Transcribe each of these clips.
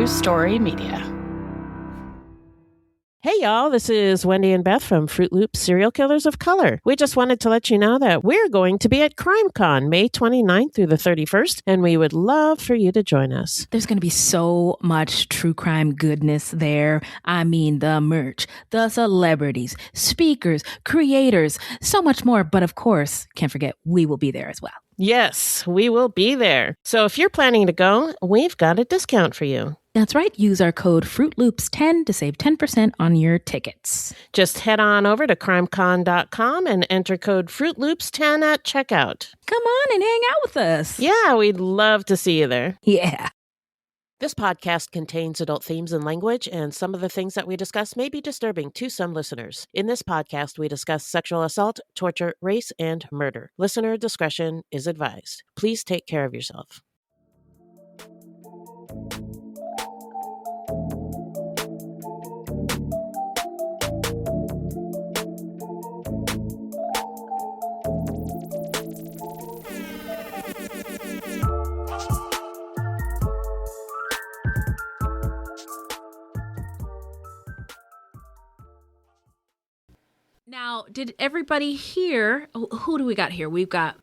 True Story Media. Hey y'all, this is Wendy and Beth from Fruitloops Serial Killers of Color. We just wanted to let you know that we're going to be at CrimeCon May 29th through the 31st, and we would love for you to join us. There's going to be so much true crime goodness there. I mean, the merch, the celebrities, speakers, creators, so much more. But of course, can't forget, we will be there as well. Yes, we will be there. So if you're planning to go, we've got a discount for you. That's right. Use our code FruitLoops10 to save 10% on your tickets. Just head on over to crimecon.com and enter code FruitLoops10 at checkout. Come on and hang out with us. Yeah, we'd love to see you there. Yeah. This podcast contains adult themes and language, and some of the things that we discuss may be disturbing to some listeners. In this podcast, we discuss sexual assault, torture, race, and murder. Listener discretion is advised. Please take care of yourself. Now, did everybody hear? Who do we got here? We've got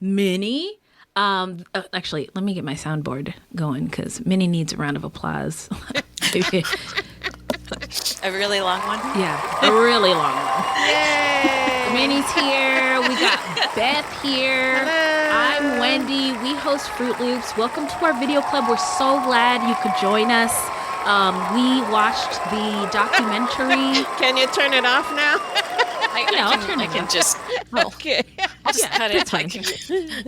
Minnie. Actually, let me get my soundboard going because Minnie needs a round of applause. A really long one? Yeah, a really long one. Yay! Minnie's here. We got Beth here. Hello. I'm Wendy. We host Fruit Loops. Welcome to our video club. We're so glad you could join us. We watched the documentary. Can you turn it off now? I can just Okay. I'll just cut it.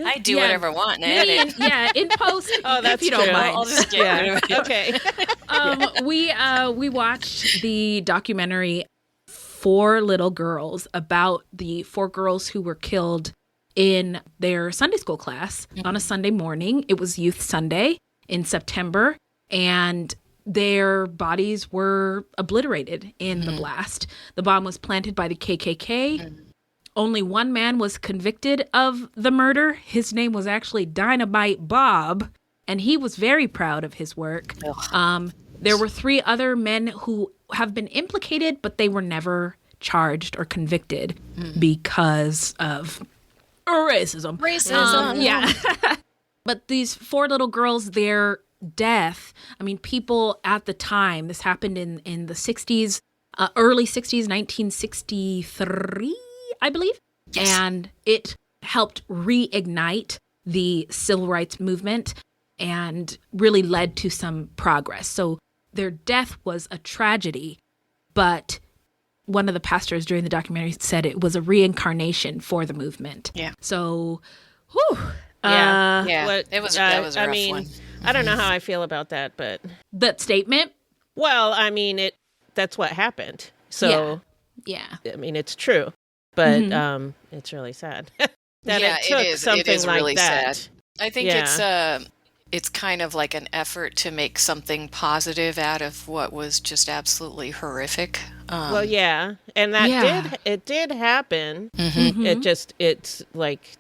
I do whatever I want and edit. In post. Oh, that's if you don't true. mind. I'll just get rid of it. Okay. We watched the documentary Four Little Girls about the four girls who were killed in their Sunday school class on a Sunday morning. It was Youth Sunday in September, and their bodies were obliterated in the blast. The bomb was planted by the KKK. Only one man was convicted of the murder. His name was actually Dynamite Bob, and he was very proud of his work. There were three other men who have been implicated, but they were never charged or convicted because of racism. Yeah. But these four little girls, their death, I mean, people at the time, this happened in the 60s, early 60s, 1963, I believe. Yes. And it helped reignite the civil rights movement and really led to some progress. So their death was a tragedy, but one of the pastors during the documentary said it was a reincarnation for the movement. Yeah. So, whew. That was a rough one. I don't know how I feel about that, but That statement? well, I mean, that's what happened. So, Yeah. I mean, it's true, but it's really sad that it took something it is like really that. sad. I think it's kind of like an effort to make something positive out of what was just absolutely horrific. Well, yeah, and that did happen. It's like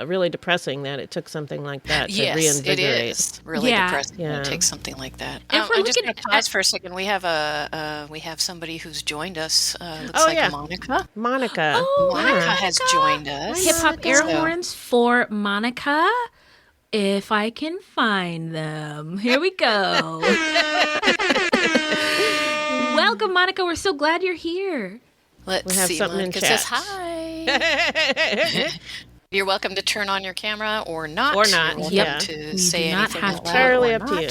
really depressing that it took something like that to reinvigorate. It is really depressing when it takes something like that. I'm just going to pause for a second. We have somebody who's joined us. Looks like Monica. Monica. Oh, Monica has joined us. Hip hop air horns for Monica. If I can find them. Here we go. Welcome, Monica. We're so glad you're here. Let's have see. something Monica in chat. says hi. You're welcome to turn on your camera or not. Or not. You're Yeah. welcome to You say do not anything have out to. loud Entirely or up to not. you.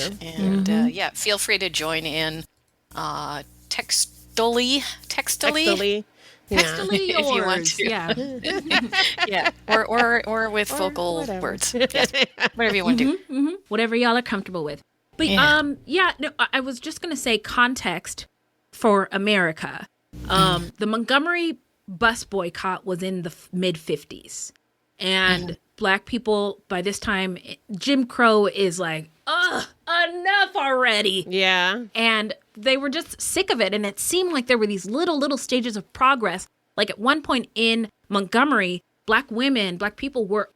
And feel free to join in textily. Textily. Yeah. Textily If you want yours. to. Yeah. or with vocal whatever. words. Yes. Whatever you want to do. Whatever y'all are comfortable with. But I was just going to say context for America. The Montgomery bus boycott was in the mid 50s. And Black people, by this time, Jim Crow is like, enough already. Yeah. And they were just sick of it. And it seemed like there were these little stages of progress. Like at one point in Montgomery, Black people were,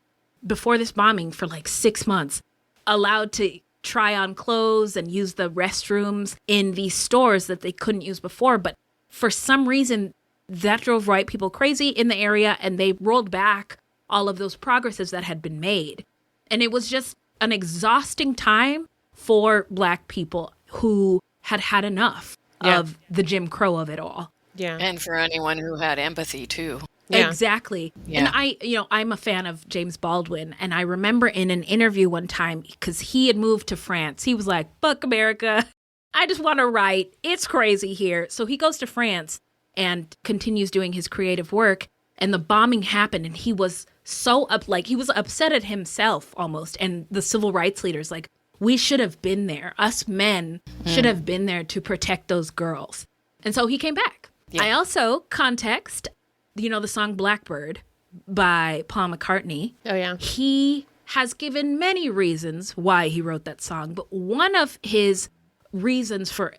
before this bombing for like 6 months, allowed to try on clothes and use the restrooms in these stores that they couldn't use before. But for some reason, that drove white people crazy in the area, and they rolled back all of those progresses that had been made. And it was just an exhausting time for Black people who had had enough of the Jim Crow of it all. Yeah. And for anyone who had empathy too. Yeah. Exactly. Yeah. And I'm a fan of James Baldwin. And I remember in an interview one time, because he had moved to France, he was like, fuck America. I just want to write. It's crazy here. So he goes to France and continues doing his creative work. And the bombing happened, and he was so he was upset at himself almost. And the civil rights leaders, like, we should have been there. Us men should have been there to protect those girls. And so he came back. Yeah. I also, context, the song Blackbird by Paul McCartney. Oh, yeah. He has given many reasons why he wrote that song. But one of his reasons for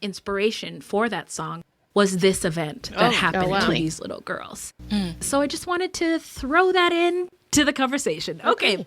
inspiration for that song was this event that happened to these little girls. So I just wanted to throw that in to the conversation. Okay.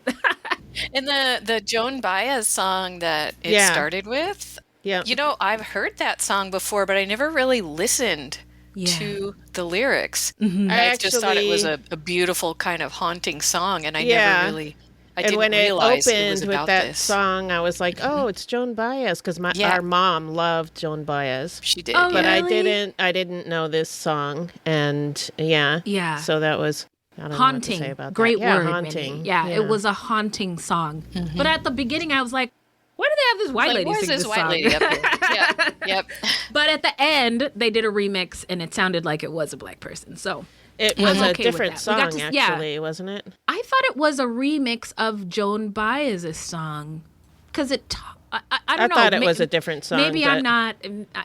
And the Joan Baez song that it started with, I've heard that song before, but I never really listened to the lyrics. Mm-hmm. I just thought it was a beautiful kind of haunting song, and I never really... I didn't realize it was about with that song, I was like, "Oh, it's Joan Baez," because our mom loved Joan Baez. She did, but really? I didn't know this song, and so that was I don't haunting. Know what to say about Great that. word, haunting. Yeah, it was a haunting song. Mm-hmm. But at the beginning, I was like, "Why do they have this white lady sing this white song?" Lady up here? Yep. But at the end, they did a remix, and it sounded like it was a Black person. So. It was a different song, actually, wasn't it? I thought it was a remix of Joan Baez's song. Because I don't know. I thought it was a different song. Maybe I'm not.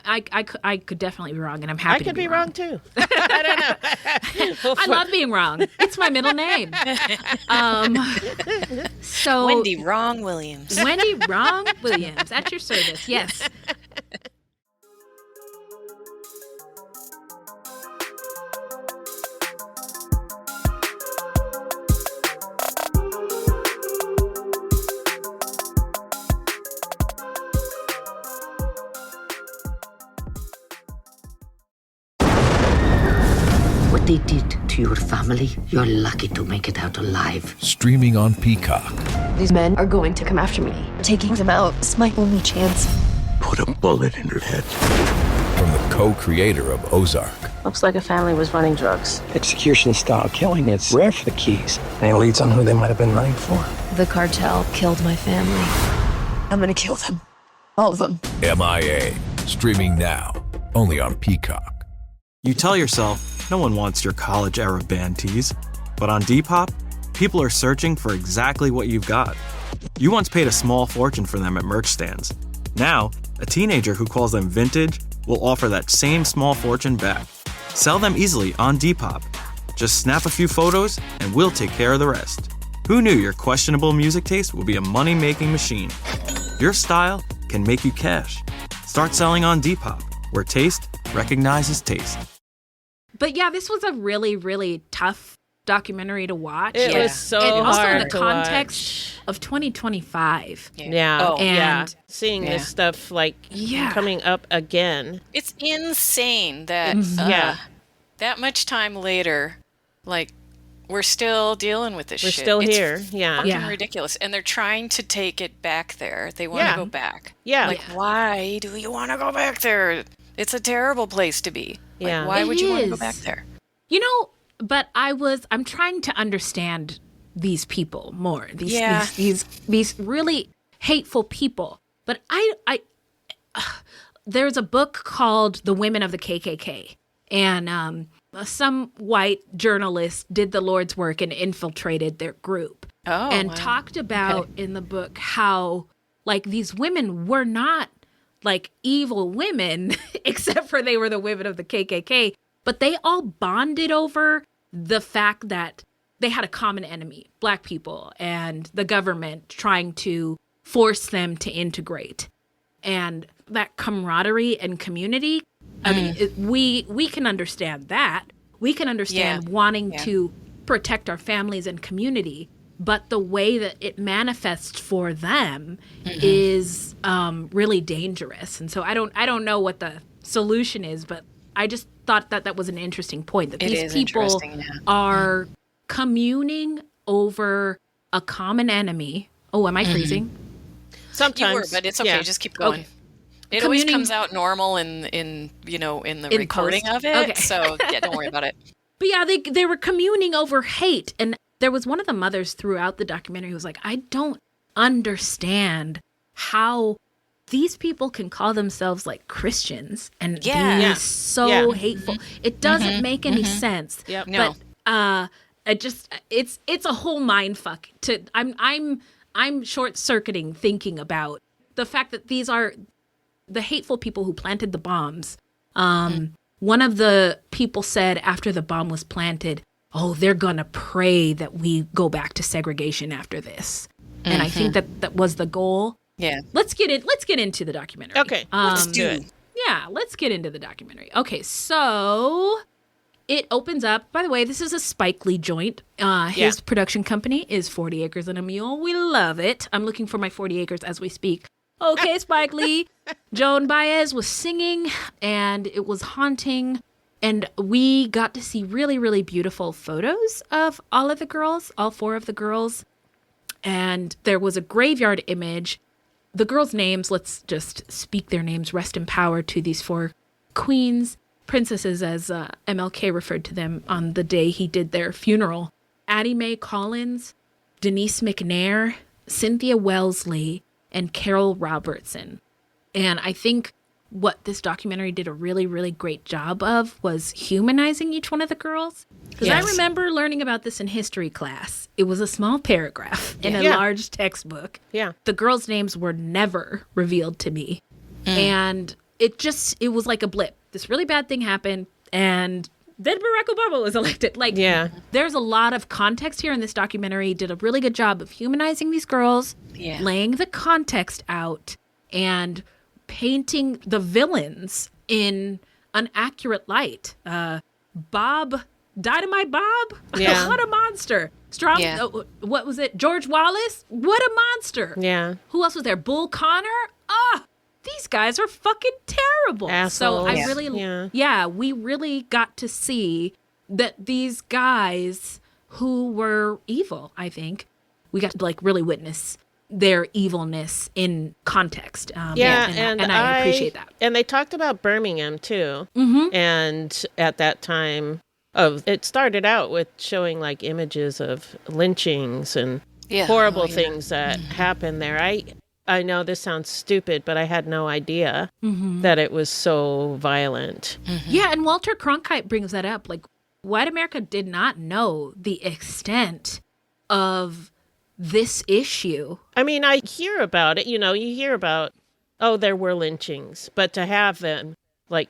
I could definitely be wrong, and I'm happy to be wrong. I could be wrong, too. I don't know. I love being wrong. It's my middle name. So Wendy Wrong Williams. Wendy Wrong Williams. At your service, yes. They did to your family, you're lucky to make it out alive. Streaming on Peacock. These men are going to come after me. Taking them out is my only chance. Put a bullet in her head. From the co-creator of Ozark. Looks like a family was running drugs. Execution-style killing, it's rare for the Keys. Any leads on who they might have been running for? The cartel killed my family. I'm gonna kill them. All of them. MIA. Streaming now. Only on Peacock. You tell yourself, no one wants your college-era band tees. But on Depop, people are searching for exactly what you've got. You once paid a small fortune for them at merch stands. Now, a teenager who calls them vintage will offer that same small fortune back. Sell them easily on Depop. Just snap a few photos, and we'll take care of the rest. Who knew your questionable music taste would be a money-making machine? Your style can make you cash. Start selling on Depop, where taste recognizes taste. But yeah, this was a really, really tough documentary to watch. It was so and hard also in the to context of 2025. And seeing this stuff coming up again. It's insane that that much time later, we're still dealing with this shit. We're still here. It's fucking ridiculous. And they're trying to take it back there. They want to go back. Yeah. Why do you want to go back there? It's a terrible place to be. Why would you want to go back there? But I'm trying to understand these people more. These really hateful people. But there's a book called The Women of the KKK. And some white journalist did the Lord's work and infiltrated their group. Talked about in the book how these women were not evil women, except for they were the women of the KKK. But they all bonded over the fact that they had a common enemy, Black people, and the government trying to force them to integrate. And that camaraderie and community, I mean, we can understand that. We can understand wanting to protect our families and community. but the way that it manifests for them is really dangerous. And so I don't know what the solution is, but I just thought that was an interesting point, that these people are communing over a common enemy. Oh, am I freezing? Sometimes. You were, but it's okay. Just keep going. Okay. It always comes out normal in the recording post. of it. Okay. So yeah, don't worry about it. But yeah, they were communing over hate. And there was one of the mothers throughout the documentary who was like, I don't understand how these people can call themselves like Christians and be so hateful. It doesn't make any sense. Yep. No. But it's a whole mind fuck. I'm short circuiting thinking about the fact that these are the hateful people who planted the bombs. One of the people said after the bomb was planted, oh, they're gonna pray that we go back to segregation after this. And I think that was the goal. Yeah. Let's get into the documentary. Okay. Let's do it. Yeah, let's get into the documentary. Okay, so it opens up. By the way, this is a Spike Lee joint. His production company is 40 Acres and a Mule. We love it. I'm looking for my 40 acres as we speak. Okay, Spike Lee. Joan Baez was singing, and it was haunting. And we got to see really, really beautiful photos of all of the girls, all 4 of the girls. And there was a graveyard image. The girls' names, let's just speak their names, rest in power to these 4 queens, princesses, as MLK referred to them on the day he did their funeral. Addie Mae Collins, Denise McNair, Cynthia Wellesley, and Carol Robertson. And I think what this documentary did a really, really great job of was humanizing each one of the girls. Because I remember learning about this in history class. It was a small paragraph in a large textbook. Yeah. The girls' names were never revealed to me. And it was like a blip. This really bad thing happened, and then Barack Obama was elected. There's a lot of context here, and this documentary did a really good job of humanizing these girls, laying the context out, and painting the villains in an accurate light. Bob, Dynamite Bob? Yeah. What a monster. Strong, what was it? George Wallace? What a monster. Yeah. Who else was there? Bull Connor? These guys are fucking terrible. Assholes. So I really, we really got to see that these guys who were evil, I think, we got to really witness their evilness in context. And I appreciate that. And they talked about Birmingham too. And at that time, it started out with showing images of lynchings and horrible things that happened there. I know this sounds stupid, but I had no idea that it was so violent. Yeah, and Walter Cronkite brings that up. White America did not know the extent of this issue. I mean, I hear about it. You hear about, there were lynchings, but to have them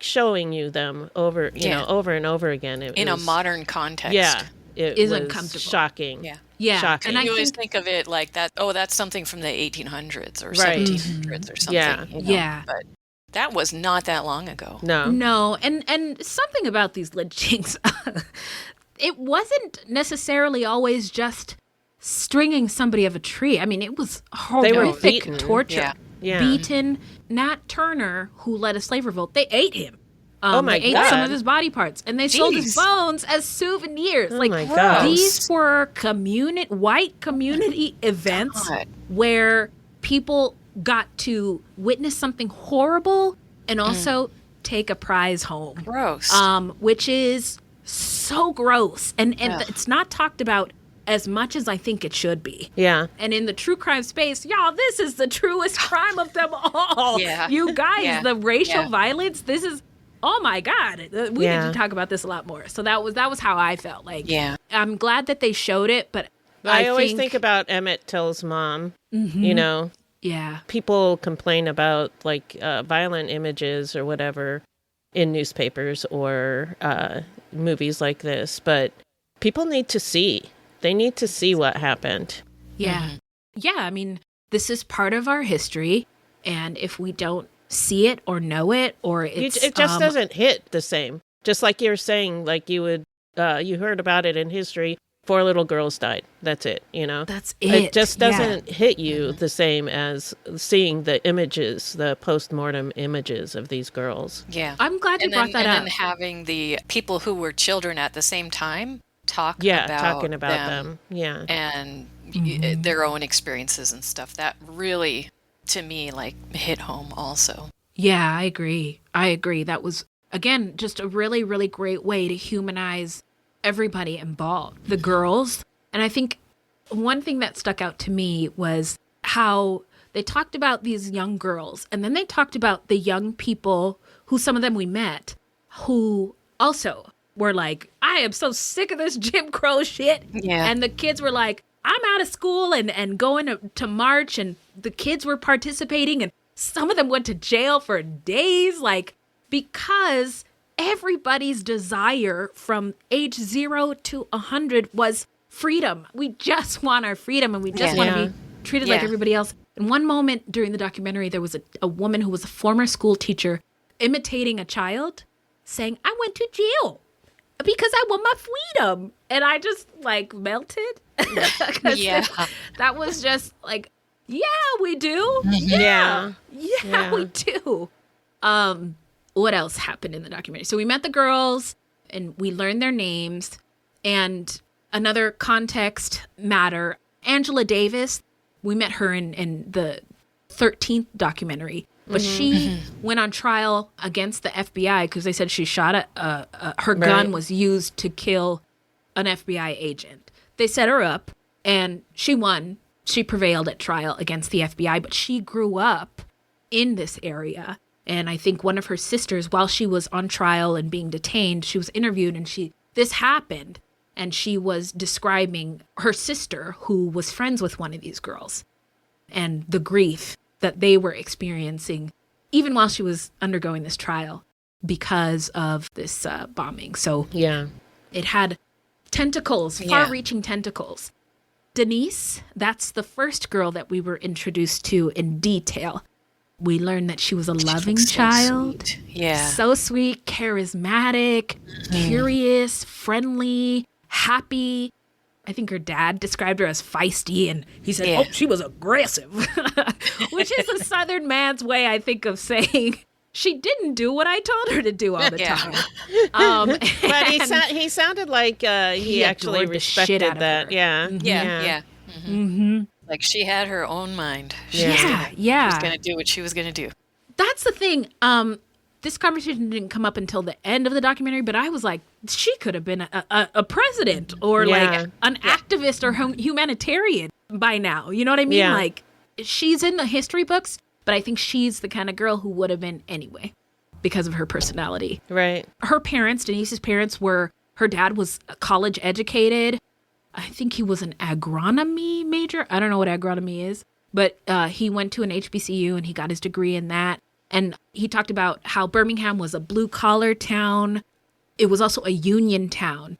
showing you them over, over and over again. In a modern context. Yeah. It is was uncomfortable. Shocking. Yeah. Shocking. And you always think of it like that, that's something from the 1800s or 1700s or something. Yeah. But that was not that long ago. No. And something about these lynchings, it wasn't necessarily always just stringing somebody of a tree. I mean, it was horrific torture. Yeah. Beaten. Nat Turner, who led a slave revolt, they ate him. They ate some of his body parts, and they sold his bones as souvenirs. Oh my God. These were white community events where people got to witness something horrible and also take a prize home. Gross. Which is so gross. And it's not talked about as much as I think it should be. Yeah. And in the true crime space, y'all, this is the truest crime of them all. Yeah. You guys, the racial violence, this is, oh my God. We need to talk about this a lot more. So that was how I felt. I'm glad that they showed it, but I always think about Emmett Till's mom, Yeah. People complain about violent images or whatever in newspapers or movies like this, but people need to see. They need to see what happened. Yeah. Yeah, I mean, this is part of our history, and if we don't see it or know it, or it just doesn't hit the same. Just like you're saying, you heard about it in history 4 little girls died. That's it, That's it. It just doesn't hit you the same as seeing the images, the post-mortem images of these girls. Yeah. I'm glad you brought that up. And then having the people who were children at the same time talking about them. Yeah. And their own experiences and stuff. That really, to me, like, hit home also. Yeah, I agree. That was, again, just a really, really great way to humanize everybody involved, the girls. And I think one thing that stuck out to me was how they talked about these young girls, and then they talked about the young people who some of them we met, who also were like, I am so sick of this Jim Crow shit. Yeah. And the kids were like, I'm out of school and going to march, and the kids were participating, and some of them went to jail for days, like, because everybody's desire from age 0 to 100 was freedom. We just want our freedom, and we just want to be treated like everybody else. And one moment during the documentary, there was a woman who was a former school teacher imitating a child saying, I went to jail because I want my freedom. And I just, like, melted. That was just like, yeah, we do. Yeah, we do. What else happened in the documentary? So we met the girls and we learned their names. And another context matter, Angela Davis, we met her in the 13th documentary. But she went on trial against the FBI because they said she shot her gun was used to kill an FBI agent. They set her up and she won. She prevailed at trial against the FBI, but she grew up in this area. And I think one of her sisters, while she was on trial and being detained, she was interviewed and this happened. And she was describing her sister, who was friends with one of these girls, and the grief that they were experiencing, even while she was undergoing this trial because of this bombing. So it had tentacles, far-reaching tentacles. Denise, that's the first girl that we were introduced to in detail. We learned that she was a loving child. Sweet. Yeah. So sweet, charismatic, curious, friendly, happy. I think her dad described her as feisty, and he said, she was aggressive, which is a Southern man's way, I think, of saying she didn't do what I told her to do all the time. But he sounded like he actually respected that. Yeah. Like she had her own mind. She was going to do what she was going to do. That's the thing. This conversation didn't come up until the end of the documentary, but I was like, she could have been a president or like an activist or humanitarian by now. You know what I mean? Like, she's in the history books, but I think she's the kind of girl who would have been anyway because of her personality. Right. Her parents, Denise's parents, her dad was college educated. I think he was an agronomy major. I don't know what agronomy is, but he went to an HBCU and he got his degree in that. And he talked about how Birmingham was a blue-collar town. It was also a union town.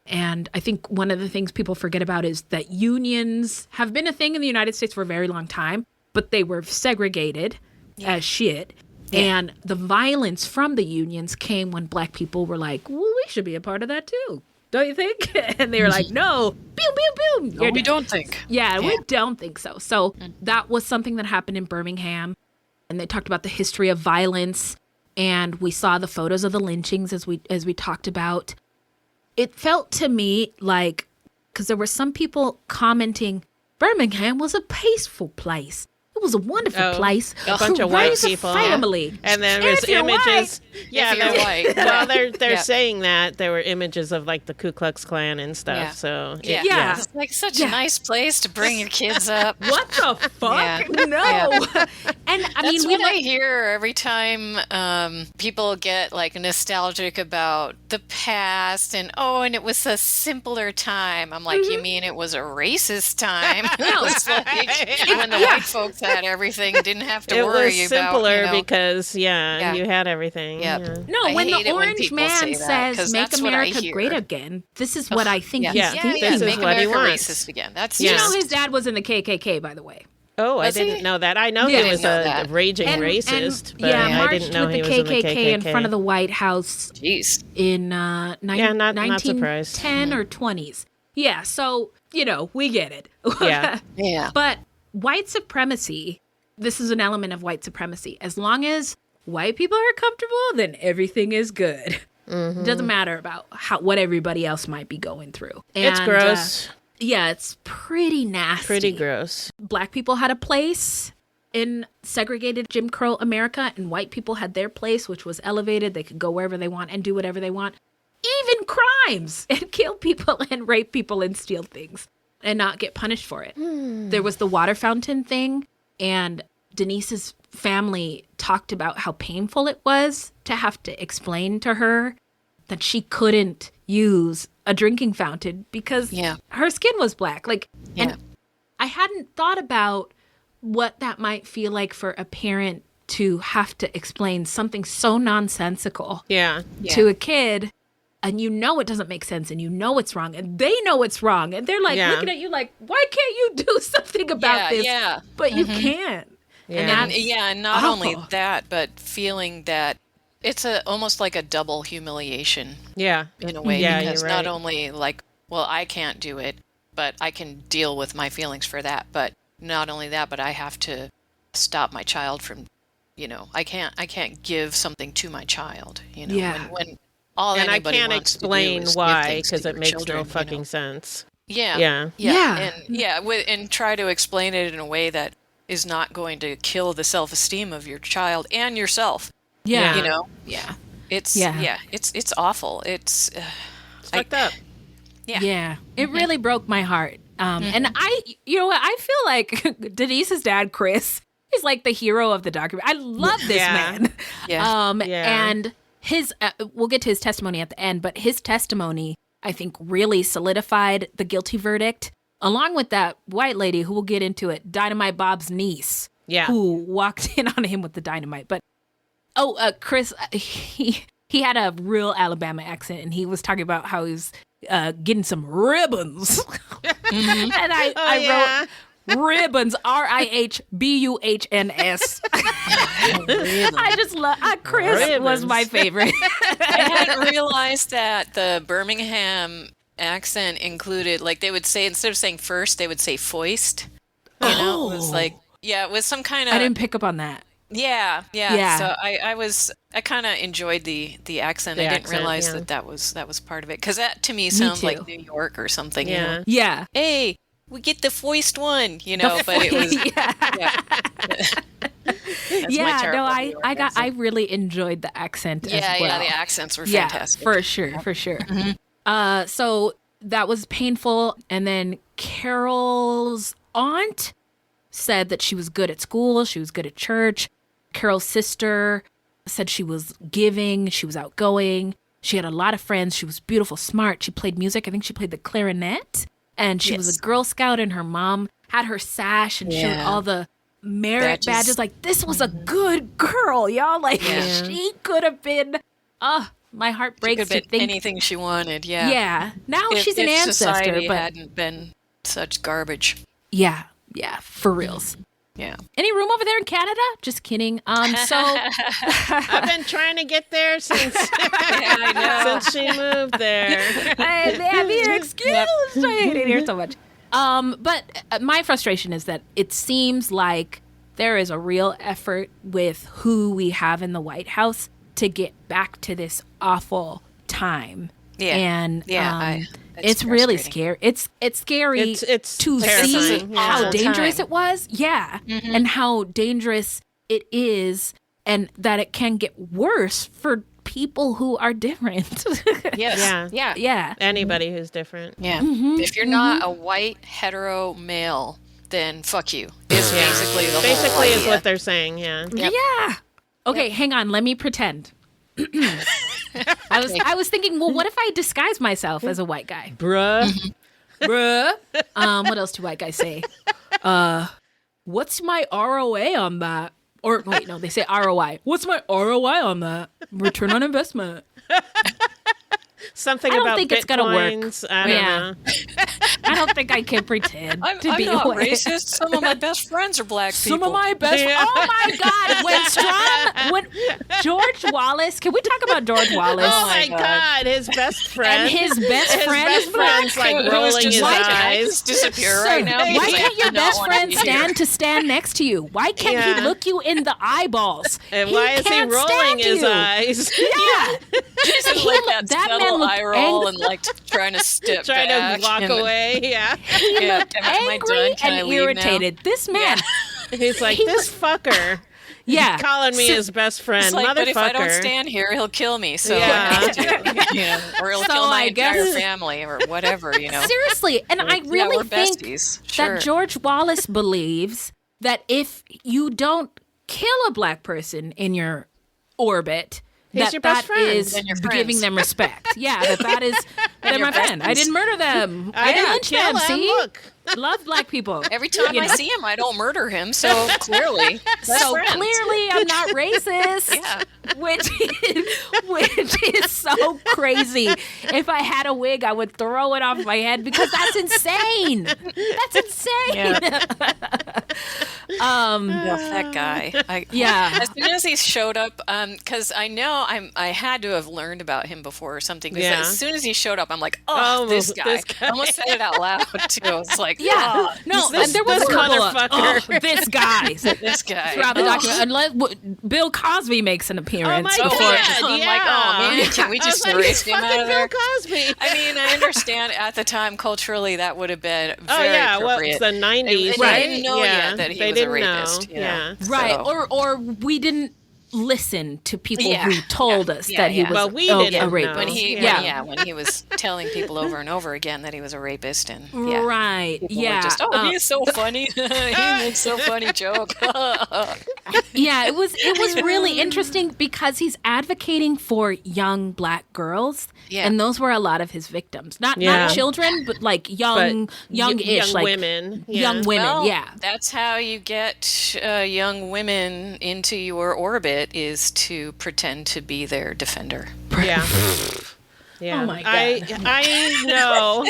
And I think one of the things people forget about is that unions have been a thing in the United States for a very long time, but they were segregated as shit. Yeah. And the violence from the unions came when Black people were like, well, we should be a part of that too. Don't you think? And they were like, no, pew, pew, pew. No, we don't think. Yeah, we don't think so. So that was something that happened in Birmingham. And they talked about the history of violence. And we saw the photos of the lynchings as we talked about. It felt to me like, because there were some people commenting, Birmingham was a peaceful place. It was a wonderful place. A bunch of white people. Family. And then there's images. Yeah, if you're white. Well, they're saying that there were images of like the Ku Klux Klan and stuff. Yeah. So it's like such a nice place to bring your kids up. What the fuck? Yeah. No. Yeah. And I mean, what I hear every time people get like nostalgic about the past and it was a simpler time. I'm like, you mean it was a racist time? It was like when the white folks had everything, didn't have to worry about. It was simpler because you had everything. Yep. Yeah. No, when the orange man says "Make America Great Again," this is what I think he's thinking. This is what he wants. Racist again. That's you know his dad was in the KKK, by the way. Oh, I didn't know that. I know he was a raging racist, but I didn't know he was in the KKK. In front of the White House. Jeez. In not surprised. 10 or 20s. Yeah, so, we get it. Yeah. Yeah. But white supremacy, this is an element of white supremacy. As long as white people are comfortable, then everything is good. It doesn't matter about what everybody else might be going through. It's gross. Yeah, it's pretty nasty. Pretty gross. Black people had a place in segregated Jim Crow America, and white people had their place, which was elevated. They could go wherever they want and do whatever they want. Even crimes, and kill people and rape people and steal things and not get punished for it. There was the water fountain thing, and Denise's family talked about how painful it was to have to explain to her that she couldn't use a drinking fountain because her skin was black. And I hadn't thought about what that might feel like for a parent to have to explain something so nonsensical to a kid. And it doesn't make sense, and it's wrong, and they know it's wrong, and they're like looking at you like, why can't you do something about this? Yeah. But you can't. Yeah. And not only that, but feeling that it's almost like a double humiliation. Yeah. In a way, because you're right. not only like, well, I can't do it, but I can deal with my feelings for that. But not only that, but I have to stop my child from, I can't give something to my child. When all and I anybody can't wants explain to do is why give things because to it your makes children, no fucking sense. Yeah. And try to explain it in a way that is not going to kill the self-esteem of your child and yourself. Yeah. It's awful. It's fucked up. Yeah. It really broke my heart. And I feel like Denise's dad, Chris, is like the hero of the document. I love this man. And his, we'll get to his testimony at the end, but his testimony, I think, really solidified the guilty verdict, along with that white lady who we'll get into it, Dynamite Bob's niece, who walked in on him with the dynamite. But, Chris, he had a real Alabama accent, and he was talking about how he was getting some ribbons. And I wrote ribbons, RIHBUHNS. I just love Chris ribbons. Was my favorite. I hadn't realized that the Birmingham accent included, like, they would say, instead of saying first, they would say foist. It was like, it was some kind of. I didn't pick up on that. Yeah. So I kind of enjoyed the accent. I didn't realize that was part of it, because that to me sounds like New York or something. Yeah. Hey, we get the foist one, but it was. I really enjoyed the accent as well. Yeah, the accents were fantastic. For sure. Mm-hmm. So that was painful. And then Carol's aunt said that she was good at school, she was good at church. Carol's sister said she was giving, she was outgoing, she had a lot of friends, she was beautiful, smart, she played music. I think she played the clarinet, and she was a Girl Scout, and her mom had her sash and showed all the merit badges. Like, this was a good girl, y'all. Like, she could have been, my heart breaks to think. Anything she wanted, Yeah. Now she's an ancestor. Society but hadn't been such garbage. Yeah, for reals. Yeah. Any room over there in Canada? Just kidding. I've been trying to get there since since she moved there. Excuse me. I hate it here so much. But my frustration is that it seems like there is a real effort with who we have in the White House to get back to this awful time. Yeah. And it's really scary. It's scary to see how dangerous it was. Yeah. Mm-hmm. And how dangerous it is, and that it can get worse for people who are different. Yes. Yeah. Anybody who's different. Yeah. Mm-hmm. If you're not a white hetero male, then fuck you. Is basically the whole idea. Basically is what they're saying, Yep. Yeah. Okay, hang on. Let me pretend. I was thinking, well, what if I disguise myself as a white guy? Bruh. What else do white guys say? What's my ROA on that? Or wait, no, they say ROI. What's my ROI on that? Return on investment. Something I don't about think Bitcoins. It's gonna work. I don't know. I don't think I can pretend I'm to be not aware. racist. Some of my best friends are black people. Some of my best. Oh my God! When George Wallace, can we talk about George Wallace? Oh my God, his best friend. And his best friend is black. friend's like rolling his eyes. Disappear right now. Why can't your best friend stand stand next to you? Why can't he look you in the eyeballs? And why is he rolling his eyes? Yeah. Just like that subtle eye roll and like trying to step trying back. to walk away. Yeah. He looked angry and irritated. This man. He's like, this fucker. Yeah. He's calling me his best friend. It's like, motherfucker. but if I don't stand here, he'll kill me. So I have to. Or he'll kill my entire family or whatever, Seriously. And I really think Sure. that George Wallace believes that if you don't kill a black person in your orbit, He's your best friend. is giving them respect. Yeah, that is they're my friend. I didn't murder them. I didn't lynch them. See, look. Love black people. Every time I see him, I don't murder him. So clearly, clearly, I'm not racist. Yeah. Which is so crazy. If I had a wig, I would throw it off my head because that's insane. That's insane. Yeah. That guy. As soon as he showed up, because I know I had to have learned about him before or something. Because as soon as he showed up, I'm like, this guy. I almost said it out loud too. I was like, there was a couple of this guy. This guy. Throughout the document, unless Bill Cosby makes an appearance. Oh my before. God, I'm like, oh man, can we just erase him out of there? Bill Cosby. I mean, I understand at the time culturally that would have been very appropriate. Well, it's the 90s, right? They didn't know yet that he was a rapist. Right, or we didn't listen to people who told us that he was a rapist. When he was telling people over and over again that he was a rapist, and right, just, he's so funny. He makes so funny joke. It was really interesting because he's advocating for young black girls, and those were a lot of his victims. Not children, but like youngish, like women. Young women. Well, that's how you get young women into your orbit. Is to pretend to be their defender. Yeah. Oh my God. I know.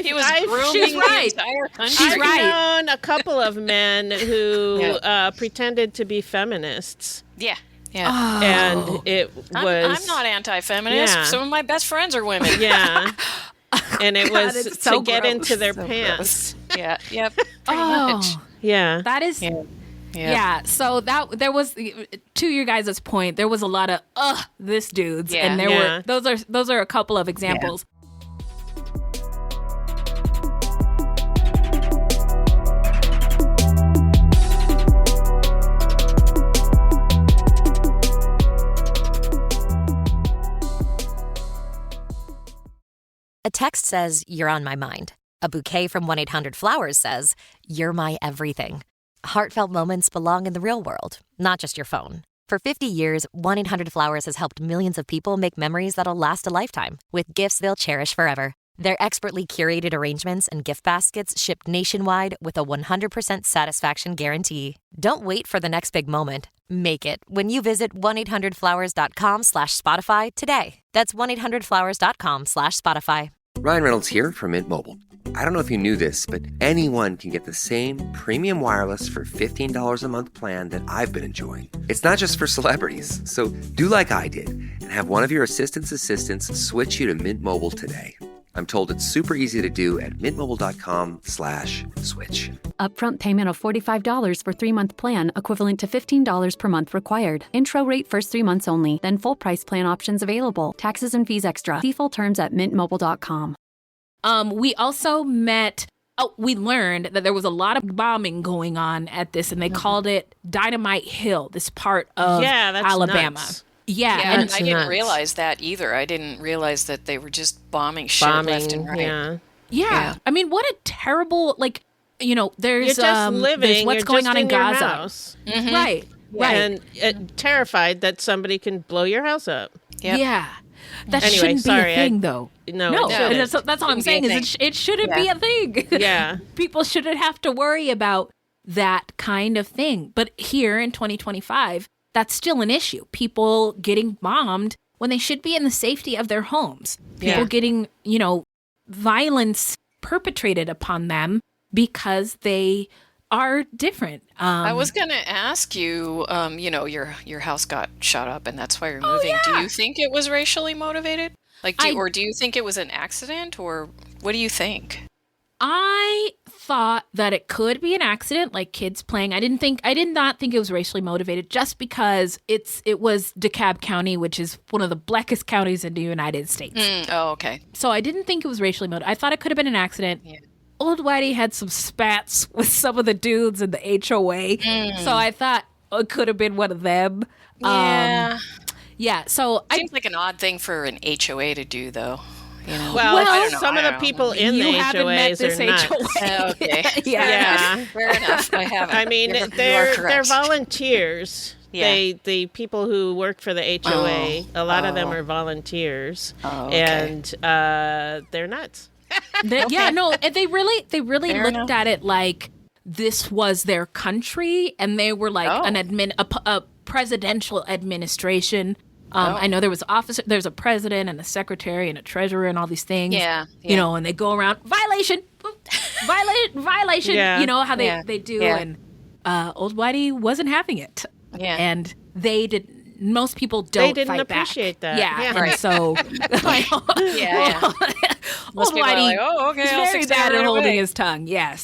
He was grooming the entire country. I've known a couple of men who pretended to be feminists. Yeah. And it was... I'm not anti-feminist. Yeah. Some of my best friends are women. Yeah. And it was to so get gross. into their pants. Yeah. Yep. Pretty much. Yeah. That is... Yeah, so there was, to your guys' point, there was a lot of this dudes, and there were those are a couple of examples. A text says, "You're on my mind." A bouquet from 1-800-Flowers says, "You're my everything." Heartfelt moments belong in the real world, not just your phone. For 50 years, 1-800-Flowers has helped millions of people make memories that'll last a lifetime with gifts they'll cherish forever. Their expertly curated arrangements and gift baskets ship nationwide with a 100% satisfaction guarantee. Don't wait for the next big moment. Make it when you visit 1-800-Flowers.com/Spotify today. That's 1-800-Flowers.com/Spotify. Ryan Reynolds here from Mint Mobile. I don't know if you knew this, but anyone can get the same premium wireless for $15 a month plan that I've been enjoying. It's not just for celebrities. So do like I did and have one of your assistants switch you to Mint Mobile today. I'm told it's super easy to do at mintmobile.com/switch. Upfront payment of $45 for 3-month plan, equivalent to $15 per month required. Intro rate first 3 months only, then full price plan options available. Taxes and fees extra. See full terms at mintmobile.com. We also we learned that there was a lot of bombing going on at this, and they called it Dynamite Hill, this part of Alabama. Nuts. And I didn't realize that either. I didn't realize that they were just bombing shit left and right. Yeah. I mean, what a terrible, there's you're just living. There's what's going on in Gaza. House. Mm-hmm. Right. And terrified that somebody can blow your house up. Yep. Yeah. That shouldn't be a thing, though. No, that's all I'm saying is it shouldn't be a thing. Yeah. People shouldn't have to worry about that kind of thing. But here in 2025, that's still an issue. People getting bombed when they should be in the safety of their homes. People getting, violence perpetrated upon them because they are different. I was going to ask you, your house got shot up and that's why you're moving. Do you think it was racially motivated? Or do you think it was an accident, or what do you think? I thought that it could be an accident, like kids playing. I did not think it was racially motivated, just because it was DeKalb County, which is one of the blackest counties in the United States. Oh, okay. So I didn't think it was racially motivated. I thought it could have been an accident. Yeah. Old Whitey had some spats with some of the dudes in the HOA, so I thought it could have been one of them. Yeah. So seems like an odd thing for an HOA to do, though. Well, I don't know. Some of the people in the HOAs are nuts. HOA. Okay. Yeah. Fair enough. I haven't. I mean, they're volunteers. Yeah. The people who work for the HOA, a lot of them are volunteers, and they're nuts. And they really looked at it like this was their country, and they were like a presidential administration. I know there was there's a president and a secretary and a treasurer and all these things. Yeah. And they go around violation, violation. Yeah. You know how they do, and Old Whitey wasn't having it. Yeah. And they did. Most people don't. They didn't fight appreciate back. that. Yeah. And so, Old Whitey is very bad at holding his tongue. Yeah.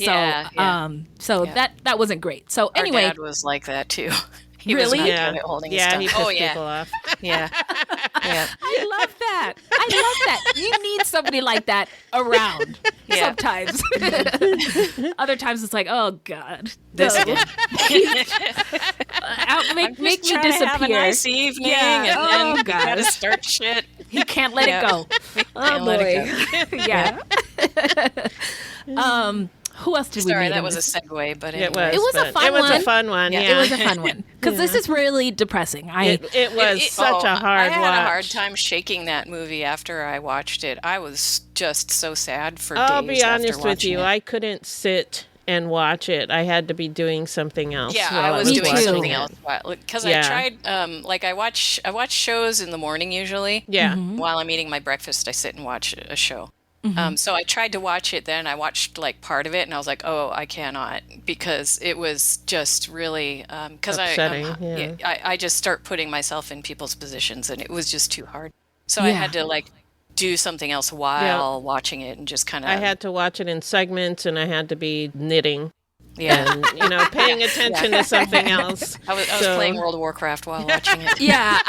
So that wasn't great. So anyway, our dad was like that too. He really? was really good at holding his tongue. He pissed people off. Yeah. I love that. You need somebody like that around sometimes. Other times it's like, oh God, this make me disappear. disappear. Have a nice evening, and then gotta start shit. He can't let it go. Oh boy. Yeah. Who else did we meet? Sorry, that was a segue, but anyway. It was a fun one. Yeah. It was a fun one because this is really depressing. It was such a hard watch. I had a hard time shaking that movie after I watched it. I was just so sad for days. I'll be honest after with you. it. I couldn't sit and watch it. I had to be doing something else. Yeah, while I was doing something it. else because I tried. I watch shows in the morning usually. Yeah. While I'm eating my breakfast, I sit and watch a show. So I tried to watch it then. I watched part of it and I was like, oh, I cannot, because it was just really because I just start putting myself in people's positions and it was just too hard. So I had to do something else while watching it and just kind of. I had to watch it in segments and I had to be knitting. Yeah. And, paying attention to something else. I was playing World of Warcraft while watching it. Yeah.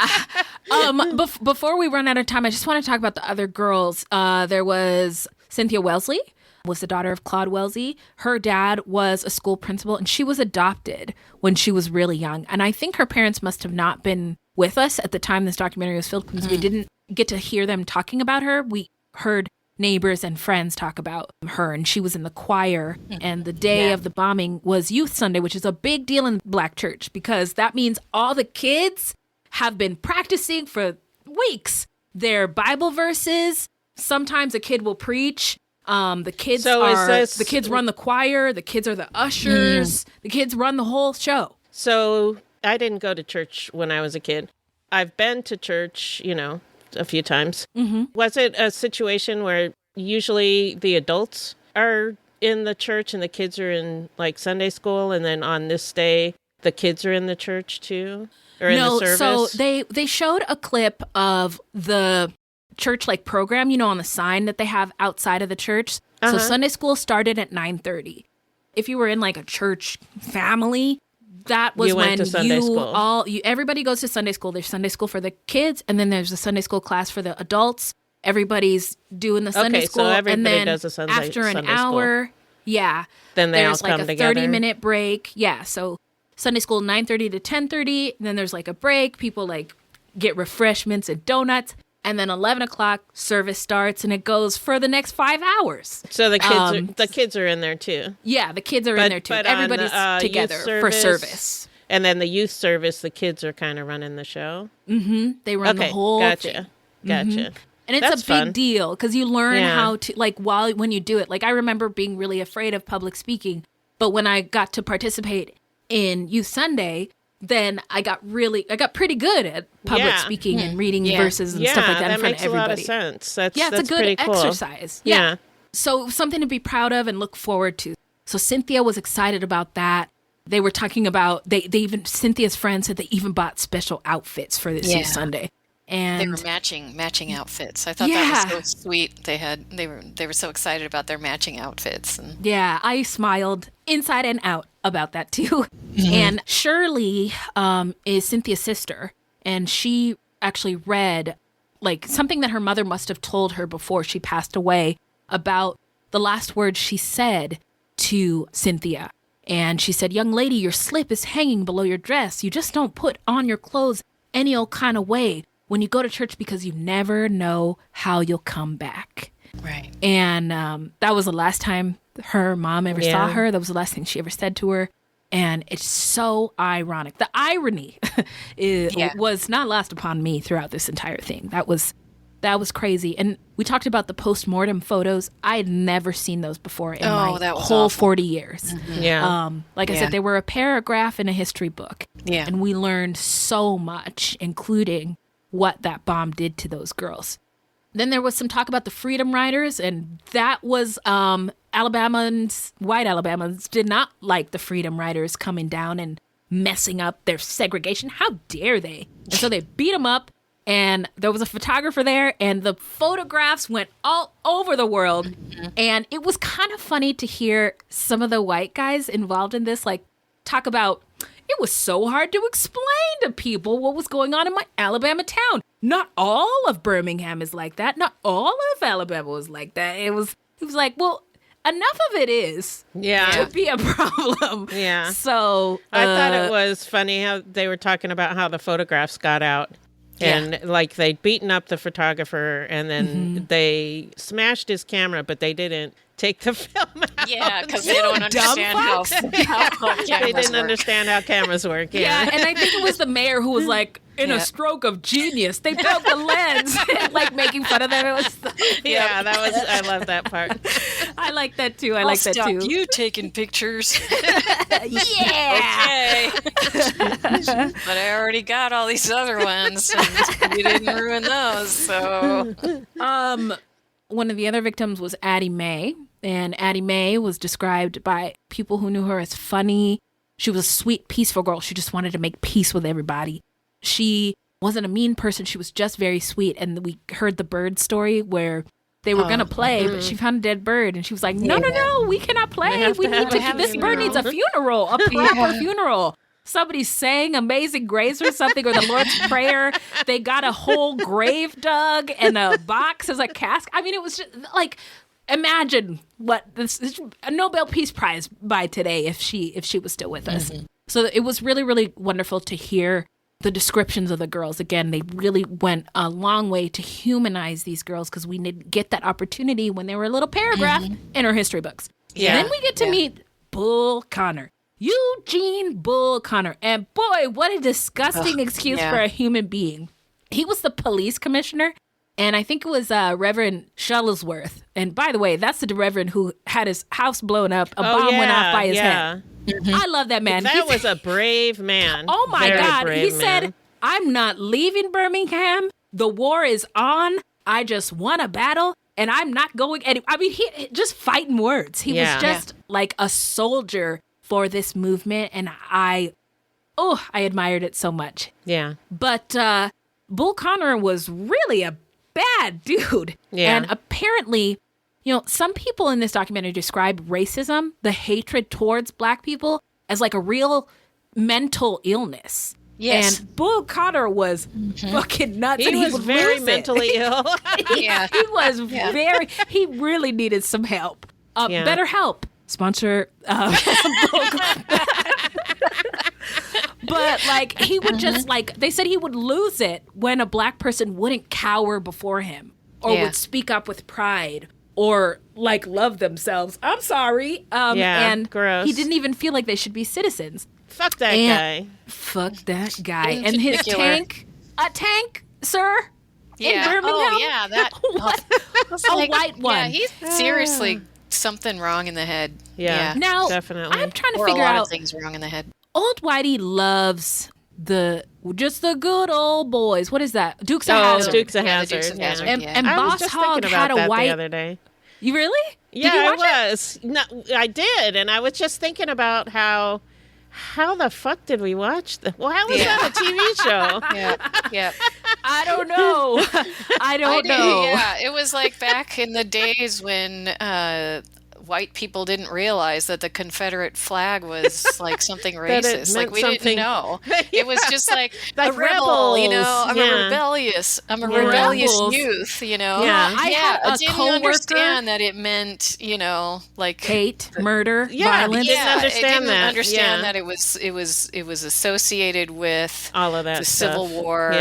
Before we run out of time, I just want to talk about the other girls. There was Cynthia Wellesley, was the daughter of Claude Wellesley. Her dad was a school principal, and she was adopted when she was really young. And I think her parents must have not been with us at the time this documentary was filmed, because we didn't get to hear them talking about her. We heard neighbors and friends talk about her, and she was in the choir, and the day of the bombing was Youth Sunday, which is a big deal in Black church because that means all the kids have been practicing for weeks their Bible verses. Sometimes a kid will preach. The kids the kids run the choir, the kids are the ushers, the kids run the whole show. So I didn't go to church when I was a kid. I've been to church, a few times. Was it a situation where usually the adults are in the church and the kids are in Sunday school, and then on this day the kids are in the church too, or in the service? So they showed a clip of the church program, on the sign that they have outside of the church. So Sunday school started at 9:30. If you were in a church family, that was when everybody goes to Sunday school. There's Sunday school for the kids, and then there's a Sunday school class for the adults. Everybody's doing the Sunday school, so everybody and then does a Sunday after an Sunday hour, then there's all come a together. 30-minute break. Yeah, so Sunday school 9:30 to 10:30, and then there's a break. People get refreshments and donuts. And then 11 o'clock, service starts, and it goes for the next 5 hours. So the kids are in there too. Yeah, the kids are in there too. Everybody's together for service. And then the youth service, the kids are kind of running the show. They run the whole thing. Gotcha. And it's That's a big fun. deal because you learn how to, when you do it. I remember being really afraid of public speaking, but when I got to participate in Youth Sunday, then I got pretty good at public speaking and reading verses and stuff like that in front of everybody. Yeah, that makes a lot of sense. That's it's a good cool. exercise. Yeah. So something to be proud of and look forward to. So Cynthia was excited about that. They were talking about, Cynthia's friends said they even bought special outfits for this Youth Sunday. And they were matching outfits. I thought that was so sweet. They were so excited about their matching outfits. And yeah, I smiled inside and out about that too. And Shirley is Cynthia's sister, and she actually read like something that her mother must have told her before she passed away about the last words she said to Cynthia. And she said, "Young lady, your slip is hanging below your dress. You just don't put on your clothes any old kind of way when you go to church, because you never know how you'll come back." Right. And that was the last time her mom ever saw her. That was the last thing she ever said to her. And it's so ironic. The irony was not lost upon me throughout this entire thing. That was crazy. And we talked about the postmortem photos. I had never seen those before in my whole 40 years. Yeah. Like I said, they were a paragraph in a history book. Yeah. And we learned so much, including what that bomb did to those girls. Then there was some talk about the Freedom Riders, and that was white Alabamans did not like the Freedom Riders coming down and messing up their segregation. How dare they? And so they beat them up, and there was a photographer there, and the photographs went all over the world. And it was kind of funny to hear some of the white guys involved in this, like, talk about, it was so hard to explain to people what was going on in my Alabama town. Not all of Birmingham is like that. Not all of Alabama was like that. It was like, well, enough of it is to be a problem. Yeah. So I thought it was funny how they were talking about how the photographs got out. And like they'd beaten up the photographer, and then they smashed his camera, but they didn't take the film out. Yeah, because they don't understand how cameras they didn't work. understand how cameras work. Yeah, and I think it was the mayor who was like, in a stroke of genius, they broke the lens, like making fun of them. It was I love that part. I like that too. I'll stop you taking pictures. Yeah. Okay. But I already got all these other ones, and you didn't ruin those. So, one of the other victims was Addie Mae, and Addie Mae was described by people who knew her as funny. She was a sweet, peaceful girl. She just wanted to make peace with everybody. She wasn't a mean person. She was just very sweet. And we heard the bird story where they were going to play, but she found a dead bird. And she was like, no, we cannot play. This bird needs a funeral, a proper funeral. Somebody sang Amazing Grace or something, or the Lord's Prayer. They got a whole grave dug and a box as a casket. I mean, it was just like, imagine what this a Nobel Peace Prize by today if she was still with us. So it was really, really wonderful to hear the descriptions of the girls. Again, they really went a long way to humanize these girls, because we didn't get that opportunity when they were a little paragraph in our history books. Yeah. Then we get to meet Bull Connor. Eugene Bull Connor. And boy, what a disgusting excuse for a human being. He was the police commissioner, and I think it was Reverend Shuttlesworth. And by the way, that's the Reverend who had his house blown up. A bomb went off by his head. I love that man. That was a brave man. Oh my God. He man. said, I'm not leaving Birmingham. The war is on. I just won a battle, and I'm not going. I mean, he just fighting words. He was just like a soldier for this movement, and I admired it so much. Yeah. But Bull Connor was really a bad dude. Yeah. And apparently, some people in this documentary describe racism, the hatred towards Black people, as like a real mental illness. Yes. And Bull Connor was fucking nuts. He was very mentally ill. He was very, he really needed some help. Better help. Sponsor. But like, he would just they said he would lose it when a Black person wouldn't cower before him or would speak up with pride or love themselves. I'm sorry. And gross. He didn't even feel like they should be citizens. Fuck that guy. Fuck that guy. And his tank, sir? In Birmingham? Oh, yeah. That a white one. Yeah, he's seriously something wrong in the head. Yeah. Now, definitely. I'm trying to or figure a lot out of things wrong in the head. Old Whitey loves just the good old boys. What is that? Dukes of Hazzard. Dukes of Hazzard. Dukes of Hazzard, And I was Boss just Hogg thinking had about a that white. the other day. You really? Yeah, Did you watch I was. No, I did, and I was just thinking about how the fuck did we watch that? Well, how was that a TV show? Yeah. I don't know. I don't know. Yeah, it was like back in the days when white people didn't realize that the Confederate flag was like something racist. Like we didn't know. It was just like a rebel, you know. I'm a rebellious youth, you know. Yeah, I didn't understand that it meant, you know, like hate, murder, violence. Didn't understand that. Understand that it was associated with all of that the stuff. Civil War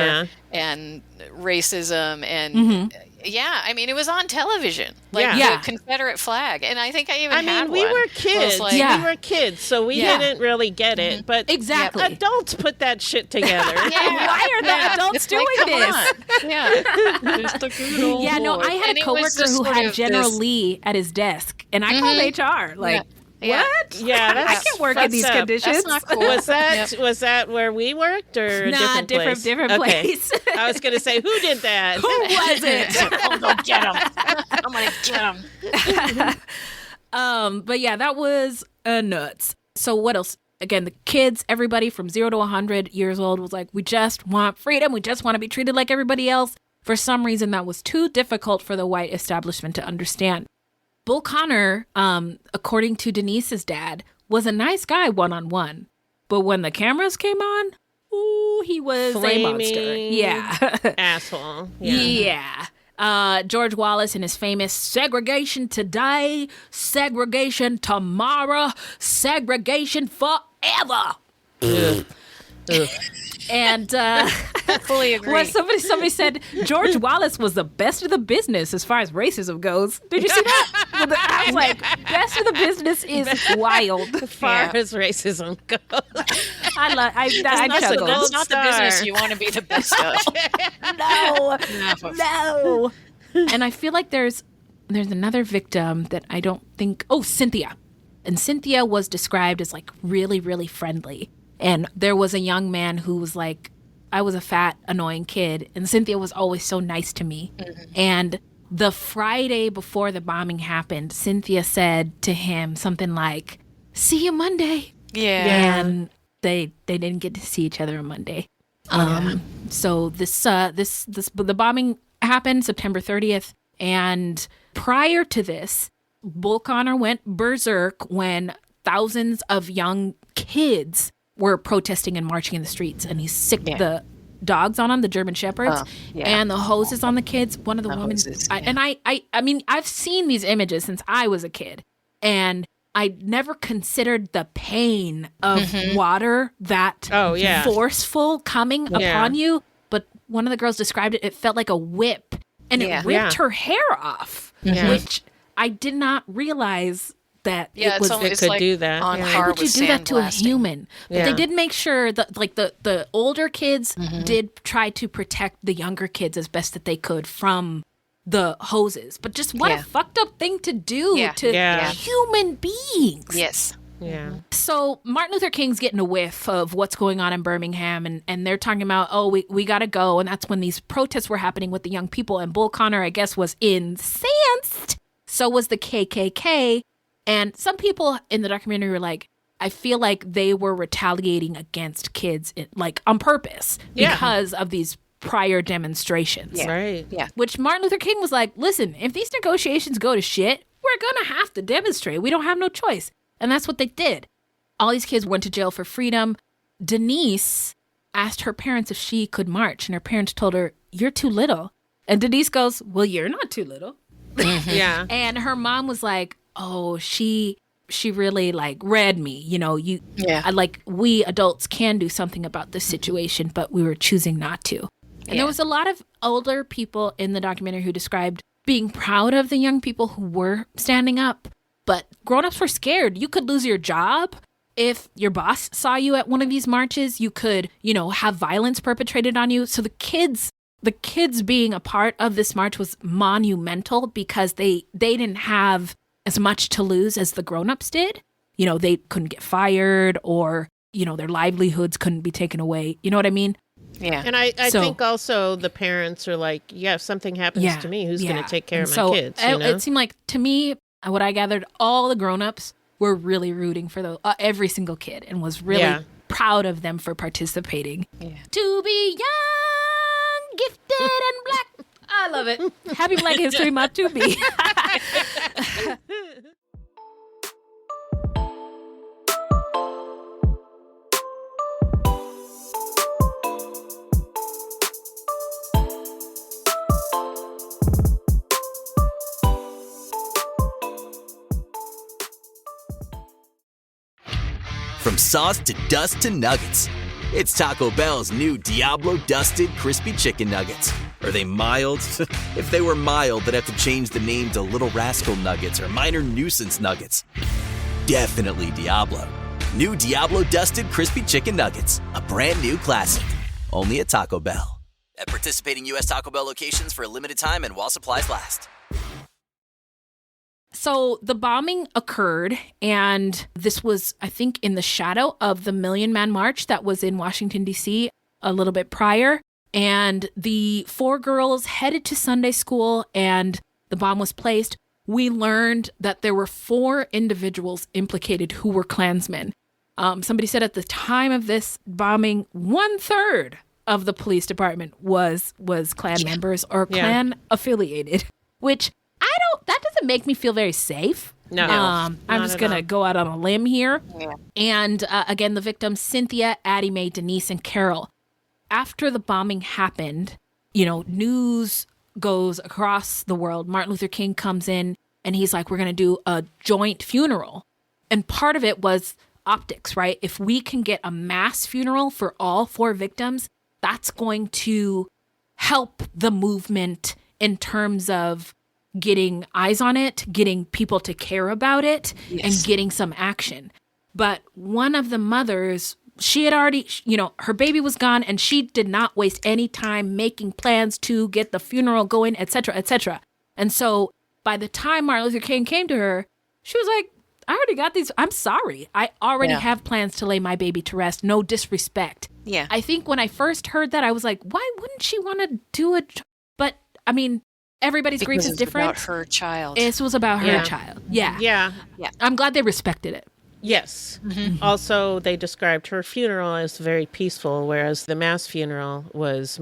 and racism and. Yeah, I mean, it was on television, like the Confederate flag, and I think I even had we one. were kids. Like, we were kids, so we didn't really get it. But exactly, adults put that shit together. Why are the adults doing this? Yeah, no, I had a coworker who had General Lee at his desk, and I called HR. Like, what? Yeah, I can't work in these conditions. That's not cool. Was that where we worked or a different place? different place. I was going to say, who did that? Who was it? I'm gonna get him. I'm gonna get him. But yeah, that was nuts. So what else? Again, the kids, everybody from 0 to 100 years old was like, we just want freedom. We just want to be treated like everybody else. For some reason, that was too difficult for the white establishment to understand. Bull Connor, according to Denise's dad, was a nice guy one-on-one. But when the cameras came on, ooh, he was Flaming a monster. Yeah. Asshole. Yeah. George Wallace in his famous segregation today, segregation tomorrow, segregation forever. And fully agree. Well, somebody said George Wallace was the best of the business as far as racism goes. Did you see that? I was like, best of the business is wild. As far as racism goes. I chuckled. That's not the business you want to be the best of. No. And I feel like there's another victim that I don't think. Oh, Cynthia. And Cynthia was described as like really, really friendly. And there was a young man who was like, I was a fat, annoying kid. And Cynthia was always so nice to me. Mm-hmm. And the Friday before the bombing happened, Cynthia said to him something like, see you Monday. Yeah. And they didn't get to see each other on Monday. So the bombing happened September 30th. And prior to this, Bull Connor went berserk when thousands of young kids were protesting and marching in the streets, and he sicked the dogs on them, the German Shepherds, and the hoses on the kids. One of the women, I mean, I've seen these images since I was a kid, and I never considered the pain of water that forceful coming upon you. But one of the girls described it. It felt like a whip, and it ripped her hair off, which I did not realize that it could like do that. Why would you do that to a human? But they did make sure that like the older kids did try to protect the younger kids as best that they could from the hoses. But just what a fucked up thing to do to human beings. Yes. Yeah. So Martin Luther King's getting a whiff of what's going on in Birmingham, and they're talking about, we got to go. And that's when these protests were happening with the young people. And Bull Connor, I guess, was incensed. So was the KKK. And some people in the documentary were like, I feel like they were retaliating against kids like on purpose because of these prior demonstrations. Yeah. Right. Yeah. Which Martin Luther King was like, listen, if these negotiations go to shit, we're going to have to demonstrate. We don't have no choice. And that's what they did. All these kids went to jail for freedom. Denise asked her parents if she could march, and her parents told her, you're too little. And Denise goes, well, you're not too little. Yeah. And her mom was like, oh, she really like read me, you know, we adults can do something about this situation, but we were choosing not to. And there was a lot of older people in the documentary who described being proud of the young people who were standing up, but grown-ups were scared. You could lose your job if your boss saw you at one of these marches. You could, have violence perpetrated on you. So the kids being a part of this march was monumental because they didn't have as much to lose as the grown-ups did. They couldn't get fired or, their livelihoods couldn't be taken away. You know what I mean? Yeah. And I think also the parents are like, if something happens to me, who's going to take care of my kids? It seemed like, to me, what I gathered, all the grown-ups were really rooting for every single kid and was really proud of them for participating. Yeah. To be young, gifted, and black. I love it. Happy Black History Month to be. From sauce to dust to nuggets, it's Taco Bell's new Diablo Dusted Crispy Chicken Nuggets. Are they mild? If they were mild, they'd have to change the name to Little Rascal Nuggets or Minor Nuisance Nuggets. Definitely Diablo. New Diablo Dusted Crispy Chicken Nuggets, a brand new classic. Only at Taco Bell. At participating U.S. Taco Bell locations for a limited time and while supplies last. So the bombing occurred, and this was, I think, in the shadow of the Million Man March that was in Washington, D.C. a little bit prior. And the 4 girls headed to Sunday school, and the bomb was placed. We learned that there were 4 individuals implicated who were Klansmen. Somebody said at the time of this bombing, 1/3 of the police department was Klan members or Klan affiliated, which that doesn't make me feel very safe. No. I'm just going to go out on a limb here. Yeah. And again, the victims, Cynthia, Addie Mae, Denise, and Carol. After the bombing happened, news goes across the world. Martin Luther King comes in and he's like, we're going to do a joint funeral. And part of it was optics, right? If we can get a mass funeral for all 4 victims, that's going to help the movement in terms of getting eyes on it, getting people to care about it, and getting some action. But one of the mothers, she had already, her baby was gone, and she did not waste any time making plans to get the funeral going, et cetera, et cetera. And so by the time Martin Luther King came to her, she was like, I already got these. I'm sorry. I already have plans to lay my baby to rest. No disrespect. Yeah. I think when I first heard that, I was like, why wouldn't she want to do it? But, I mean, everybody's grief is different. About her child. This was about her child. Yeah. Yeah. I'm glad they respected it. Yes. Mm-hmm. Also, they described her funeral as very peaceful, whereas the mass funeral was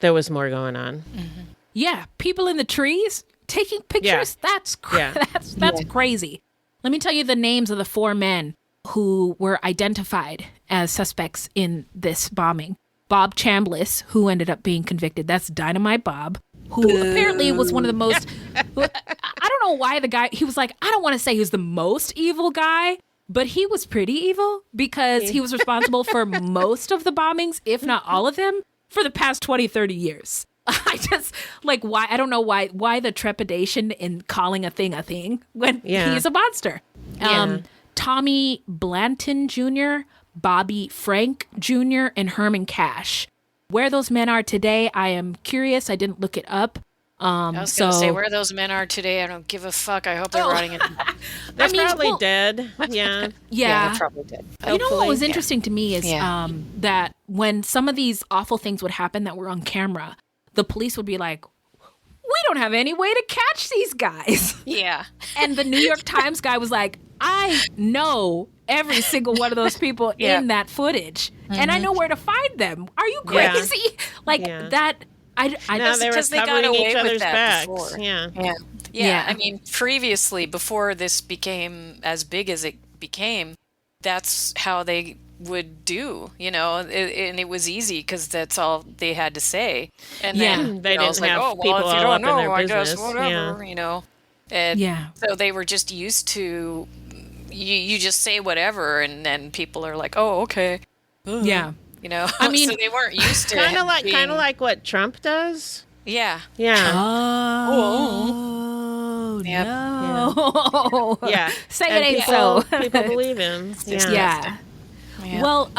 there was more going on. Mm-hmm. Yeah. People in the trees taking pictures. Yeah. That's crazy. Let me tell you the names of the 4 men who were identified as suspects in this bombing. Bob Chambliss, who ended up being convicted. That's Dynamite Bob, who apparently was one of the most, I don't know why the guy, he was like, I don't want to say he was the most evil guy, but he was pretty evil because he was responsible for most of the bombings, if not all of them, for the past 20, 30 years. I just, why, I don't know why the trepidation in calling a thing when he's a monster. Yeah. Tommy Blanton Jr., Bobby Frank Jr., and Herman Cash. Where those men are today, I am curious. I didn't look it up. I was going to say, where those men are today, I don't give a fuck. I hope they're rotting in. They're probably dead. Yeah. Yeah. They're probably dead. You know what was interesting to me is that when some of these awful things would happen that were on camera, the police would be like, we don't have any way to catch these guys. Yeah. And the New York Times guy was like, I know every single one of those people in that footage. Mm-hmm. And I know where to find them. Are you crazy? That. I just because they got away with that backs. before. Yeah. I mean, previously, before this became as big as it became, that's how they would do, and it was easy because that's all they had to say. And then they didn't have people all up in their business. Guess whatever, And so they were just used to you just say whatever, and then people are like, oh, okay. Yeah. I mean, so they weren't used to kind of like what Trump does. Yeah. Yeah. Oh, yep. no. Yeah. Say it ain't so. People believe him. Yeah. Well,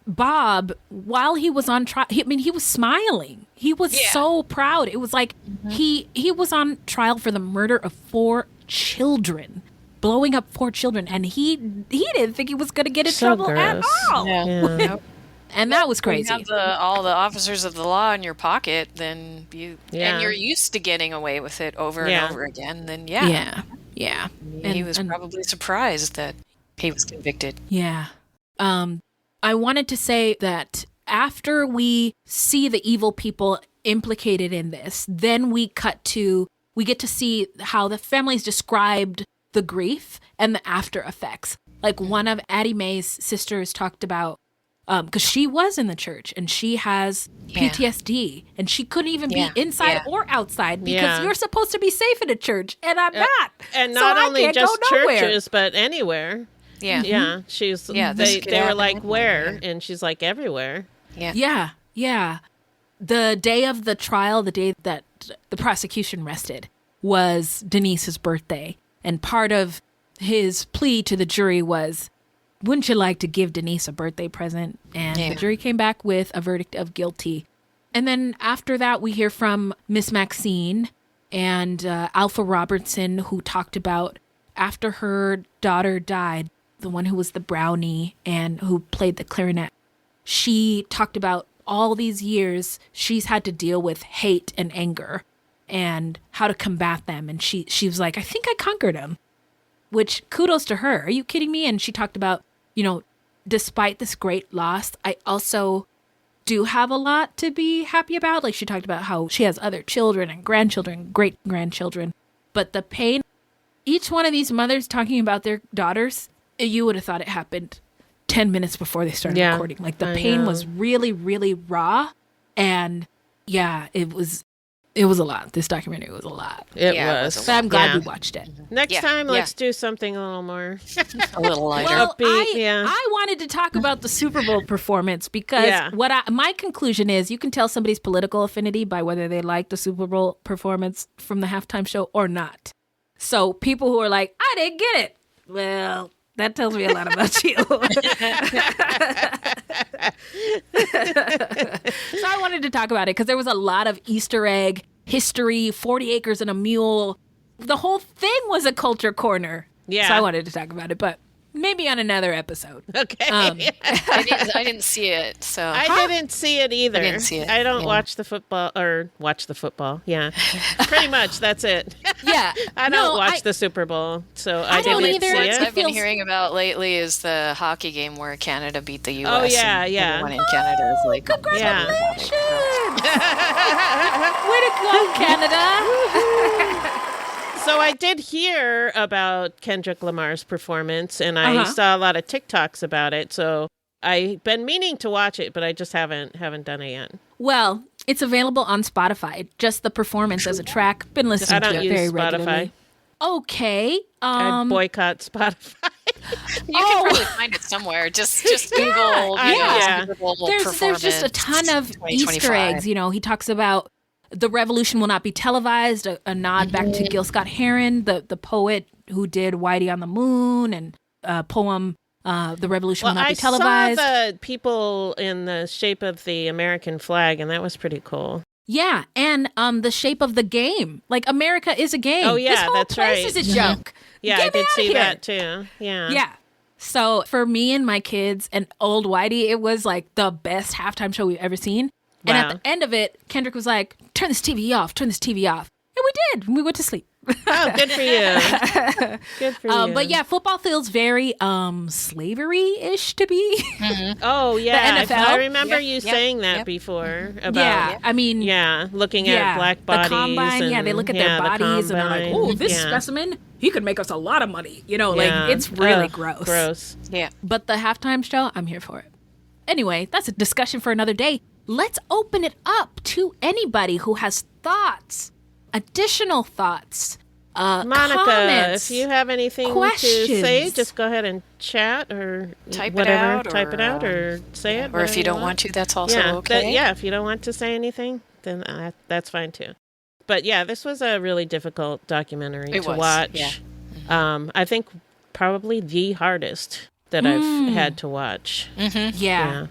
Bob, while he was on trial, he was smiling. He was so proud. It was like he was on trial for the murder of 4 children. blowing up 4 children, and he didn't think he was going to get in trouble at all. Yeah. And that was crazy. When you have all the officers of the law in your pocket, then and you're used to getting away with it over and over again, then Yeah. And he was probably surprised that he was convicted. Yeah. I wanted to say that after we see the evil people implicated in this, then we get to see how the families described the grief and the after effects. Like one of Addie Mae's sisters talked about, because she was in the church and she has PTSD and she couldn't even be inside or outside because you're supposed to be safe in a church and I'm not. And not only just churches, but anywhere. Yeah. Yeah. She's, they were like, where? And she's like, everywhere. Yeah. The day of the trial, the day that the prosecution rested, was Denise's birthday. And part of his plea to the jury was, wouldn't you like to give Denise a birthday present? And the jury came back with a verdict of guilty. And then after that, we hear from Miss Maxine and Alpha Robertson, who talked about after her daughter died, the one who was the brownie and who played the clarinet. She talked about all these years she's had to deal with hate and anger and how to combat them. And she was like, I think I conquered them, which kudos to her. Are you kidding me? And she talked about, despite this great loss, I also do have a lot to be happy about. Like she talked about how she has other children and grandchildren, great grandchildren, but the pain, each one of these mothers talking about their daughters, you would have thought it happened 10 minutes before they started recording. Like the pain was really, really raw. And it was a lot. This documentary was a lot. It was. So I'm glad we watched it. Next time, let's do something a little more a little lighter. Well, I wanted to talk about the Super Bowl performance because my conclusion is you can tell somebody's political affinity by whether they like the Super Bowl performance from the halftime show or not. So people who are like, I didn't get it. Well, that tells me a lot about you. So I wanted to talk about it because there was a lot of Easter egg history, 40 acres and a mule. The whole thing was a culture corner. Yeah. So I wanted to talk about it, but maybe on another episode. Okay. I didn't see it, so I didn't see it either. I didn't see it. I don't watch the football. Yeah, pretty much. That's it. Yeah, I don't watch the Super Bowl, so I didn't see it. What I've been hearing about lately is the hockey game where Canada beat the U.S. Oh yeah. Everyone in Canada is like, congratulations! Way to go, Canada! So I did hear about Kendrick Lamar's performance, and I saw a lot of TikToks about it. So I've been meaning to watch it, but I just haven't done it yet. Well, it's available on Spotify. Just the performance as a track. Been listening to it very regularly. Okay. I boycott Spotify. You can probably find it somewhere. Just Google. There's just a ton of Easter eggs. He talks about the revolution will not be televised, a nod back to Gil Scott-Heron, the poet who did Whitey on the Moon and a poem, The Revolution Will Not Be Televised. I saw the people in the shape of the American flag, and that was pretty cool. Yeah, and the shape of the game. Like, America is a game. Oh, yeah, that's right. This whole place is a joke. Yeah, Get I did see here. that, too. Yeah. Yeah. So, for me and my kids and old Whitey, it was, like, the best halftime show we've ever seen. And at the end of it, Kendrick was like, turn this TV off. And we did. We went to sleep. Oh, good for you. Good for you. But yeah, football feels very slavery-ish to me. Mm-hmm. Oh, yeah. The NFL. I remember you saying that before. About, I mean. Yeah, looking at black bodies. The combine, and, they look at their bodies and they're like, oh, this specimen, he could make us a lot of money. It's really gross. Gross. Yeah. But the halftime show, I'm here for it. Anyway, that's a discussion for another day. Let's open it up to anybody who has thoughts, additional thoughts, Monica, comments, if you have anything questions. to say, just go ahead and chat or type it out or say it. Or if you don't want to, that's also okay. If you don't want to say anything, then that's fine too. But yeah, this was a really difficult documentary to watch. Yeah. I think probably the hardest that I've had to watch. Mm-hmm. Yeah.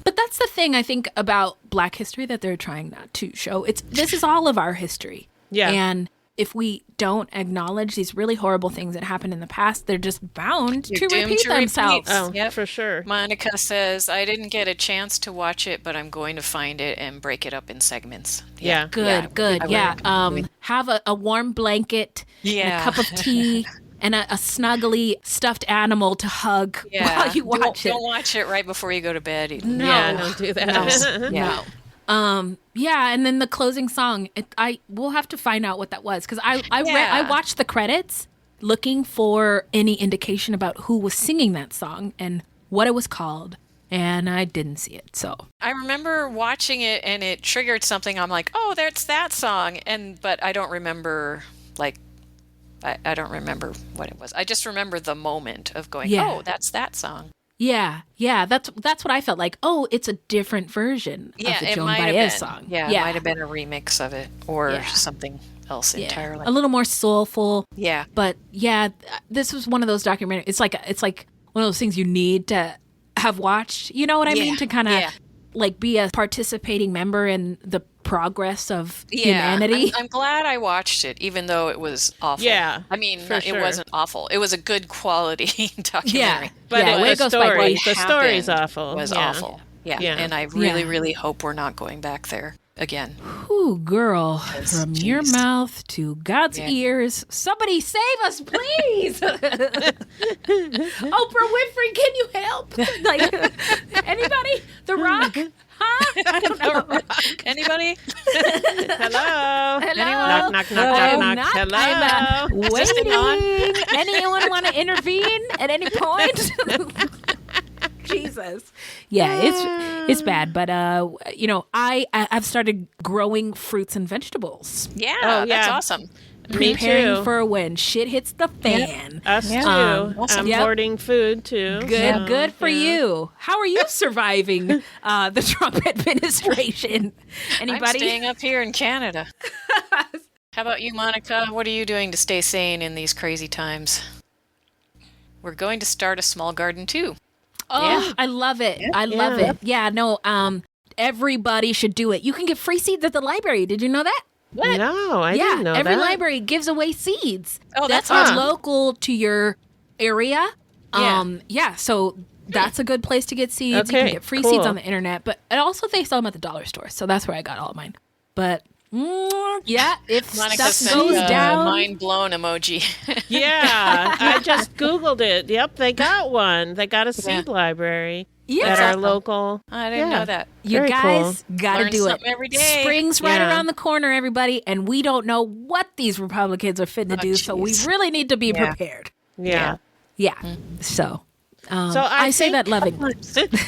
But that's the thing I think about Black history that they're trying not to show. This is all of our history. Yeah. And if we don't acknowledge these really horrible things that happened in the past, they're just bound You're to doomed repeat to themselves. Oh, for sure. Monica says, I didn't get a chance to watch it, but I'm going to find it and break it up in segments. Yeah. Good. Have a warm blanket and a cup of tea and a snuggly stuffed animal to hug while you watch it. Don't watch it right before you go to bed. No. Yeah, don't do that. No. And then the closing song, we'll have to find out what that was, because I watched the credits looking for any indication about who was singing that song and what it was called, and I didn't see it. So I remember watching it and it triggered something. I'm like, oh, that's that song, but I don't remember I don't remember what it was. I just remember the moment of going, oh, that's that song. Yeah, that's what I felt like. Oh, it's a different version of the Joan Baez song. Yeah, it might have been a remix of it or something else entirely. A little more soulful. Yeah. But this was one of those documentaries. It's like one of those things you need to have watched. You know what I mean? To kind of like be a participating member in the progress of humanity. I'm glad I watched it, even though it was awful. Yeah, I mean, it wasn't awful. It was a good quality documentary. But the story's awful. Was awful. Yeah. And I really, really hope we're not going back there again. Ooh, girl, from your mouth to God's ears, somebody save us, please. Oprah Winfrey, can you help? Like, anybody? The Rock? Huh? I don't know. Anybody? Hello? Hello? Knock. Hello? I'm waiting. Anyone want to intervene at any point? Jesus. Yeah, it's bad, but I've started growing fruits and vegetables. Yeah, that's awesome. Preparing for when shit hits the fan. Us too. I'm hoarding food too. Good for you. How are you surviving the Trump administration? Anybody? I'm staying up here in Canada. How about you, Monica? What are you doing to stay sane in these crazy times? We're going to start a small garden too. Oh, I love it. I love it. Yeah, no, everybody should do it. You can get free seeds at the library. Did you know that? What? No, I didn't know that. Every library gives away seeds. Oh, that's are local to your area. So that's a good place to get seeds. Okay, you can get free seeds on the internet, but also they sell them at the dollar store. So that's where I got all of mine. But if Monica stuff goes down, mind blown emoji. Yeah, I just Googled it. Yep, they got one. They got a seed library at our local. I didn't know that. You Very guys cool. got to do it every day. Spring's right around the corner, everybody, and we don't know what these Republicans are fitting to do, so we really need to be prepared. Yeah. So So I say that lovingly.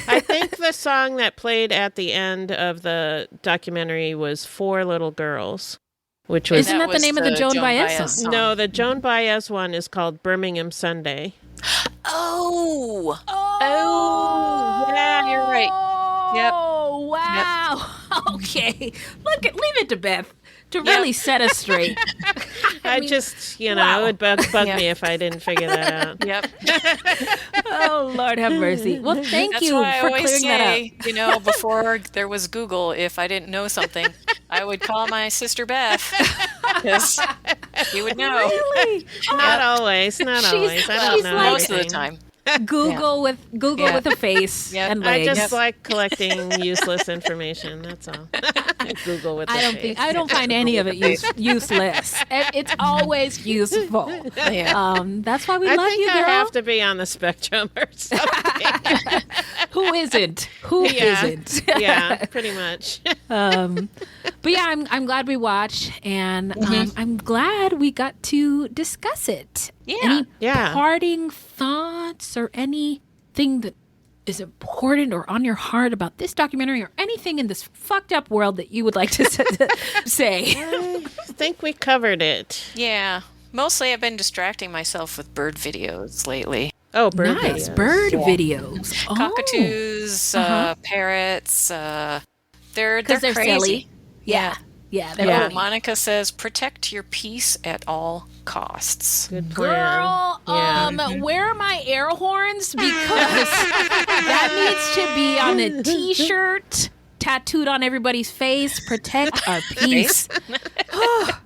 I think the song that played at the end of the documentary was "Four Little Girls," which was Isn't that the name of the Joan Baez song? No, the Joan Baez one is called "Birmingham Sunday." Oh, yeah, you're right. Yep. Oh, wow. Yep. Okay. Leave it to Beth to really set us straight. I just, it would bug me if I didn't figure that out. Yep. Oh, Lord have mercy. Well, thank you for clearing that up. Before there was Google, if I didn't know something, I would call my sister Beth. Because you would know. Really? Not always. I don't know. Most of the time. Google with a face and legs. I just like collecting useless information. That's all. Google with a face. I don't find any of it useless. It's always useful. That's why we love you, girl. I have to be on the spectrum or something. Who isn't? Who isn't? Yeah, pretty much. But yeah, I'm glad we watched, and I'm glad we got to discuss it. Yeah. Any parting thoughts or anything that is important or on your heart about this documentary or anything in this fucked up world that you would like to say? I think we covered it. Yeah. Mostly I've been distracting myself with bird videos lately. Oh, bird nice. videos. Bird videos. Cockatoos, parrots, they're crazy. Silly. Yeah. Yeah. Monica says, protect your peace at all costs. Good plan. Girl, where are my air horns? Because that needs to be on a t-shirt, tattooed on everybody's face. Protect our peace.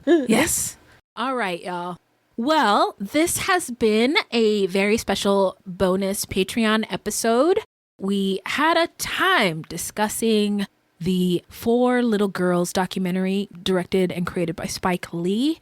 Yes. All right, y'all. Well, this has been a very special bonus Patreon episode. We had a time discussing the Four Little Girls documentary directed and created by Spike Lee.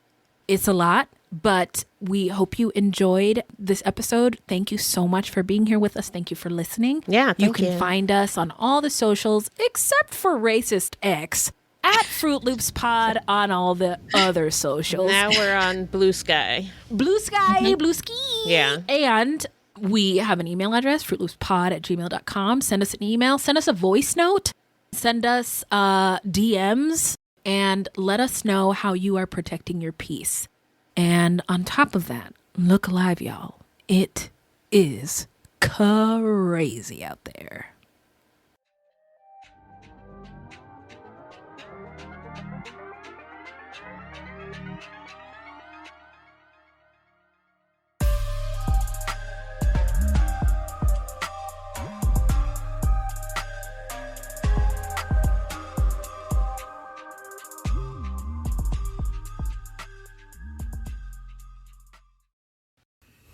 It's a lot, but we hope you enjoyed this episode. Thank you so much for being here with us. Thank you for listening. Yeah, you can find us on all the socials except for Racist X at Fruit Loops Pod on all the other socials. Now we're on Blue Sky. Blue Sky, Blue Ski. Yeah. And we have an email address, fruitloopspod@gmail.com. Send us an email. Send us a voice note. Send us DMs. And let us know how you are protecting your peace. And on top of that, look alive, y'all. It is crazy out there.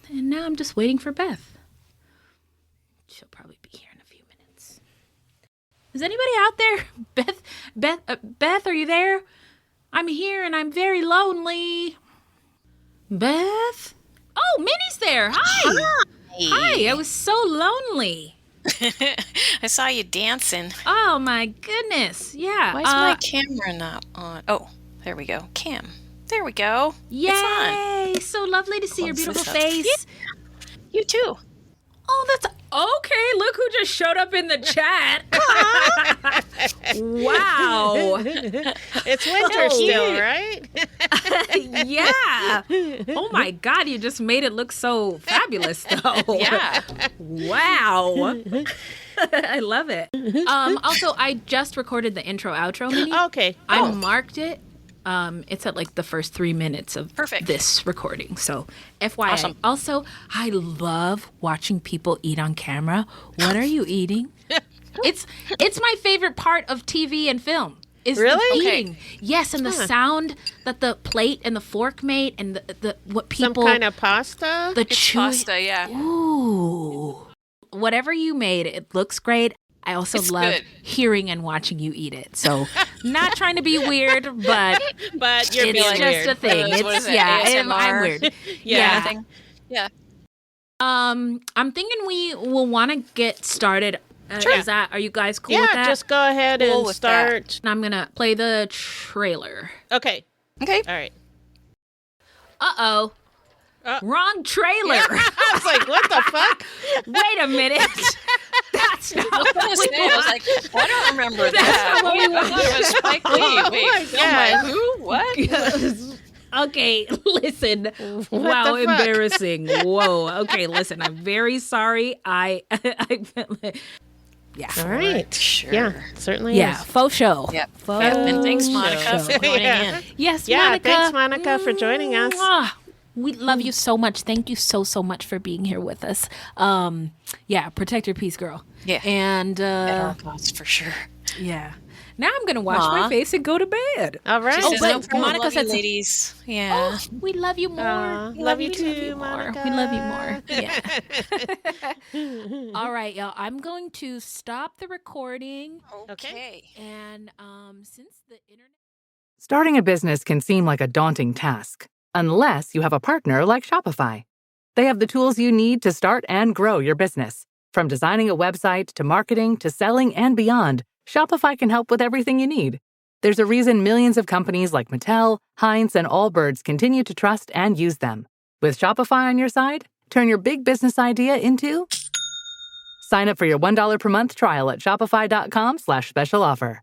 And now I'm just waiting for Beth. She'll probably be here in a few minutes. Is anybody out there? Beth, are you there? I'm here and I'm very lonely. Beth? Oh, Minnie's there. Hi. Hi, I was so lonely. I saw you dancing. Oh, my goodness. Yeah. Why is my camera not on? Oh, there we go. Cam. There we go. Yay! It's on. So lovely to see your beautiful face. Yeah. You too. Oh, that's okay. Look who just showed up in the chat. Wow. It's winter still, right? Yeah. Oh my God, you just made it look so fabulous though. Yeah. Wow. I love it. Also, I just recorded the intro outro, Minnie. Okay. I marked it. It's at like the first 3 minutes of Perfect. This recording. So FYI. Awesome. Also, I love watching people eat on camera. What are you eating? It's my favorite part of TV and film. Is really? the eating. Okay. Yes, and the sound that the plate and the fork made and the what people some kind of pasta? It's pasta, yeah. Ooh. Whatever you made, it looks great. I also love hearing and watching you eat it. So, not trying to be weird, but you're it's being just weird. a thing. I'm weird. Yeah. I'm thinking we will want to get started. Sure. Are you guys cool with that? Yeah, just go ahead and start. I'm gonna play the trailer. Okay. All right. Uh-oh. Wrong trailer. Yeah. I was like, what the fuck? Wait a minute. That's not what I was like, I don't remember that. Wait, I thought it was Spike Lee. Wait, I'm like, who? What? Okay, listen. Wow, embarrassing. Whoa. Okay, listen. I'm very sorry. Yeah. All right. Sure. Yeah, certainly Yeah, is. faux show. Yep. Faux And thanks, Monica, for joining in. Yes, yeah, Monica. thanks, Monica, for joining us. Mwah. We love you so much. Thank you so much for being here with us. Yeah, protect your peace, girl. Yeah. And At our thoughts, for sure. yeah. Now I'm gonna wash my face and go to bed. All right. She says, but no problem. Monica Love said you, ladies. Yeah. Oh, we love you more. Love you We too, more. Monica. We love you more. Yeah. All right, y'all. I'm going to stop the recording. Okay. And since the internet. Starting a business can seem like a daunting task, unless you have a partner like Shopify. They have the tools you need to start and grow your business. From designing a website to marketing to selling and beyond, Shopify can help with everything you need. There's a reason millions of companies like Mattel, Heinz, and Allbirds continue to trust and use them. With Shopify on your side, turn your big business idea into... Sign up for your $1 per month trial at shopify.com/special offer.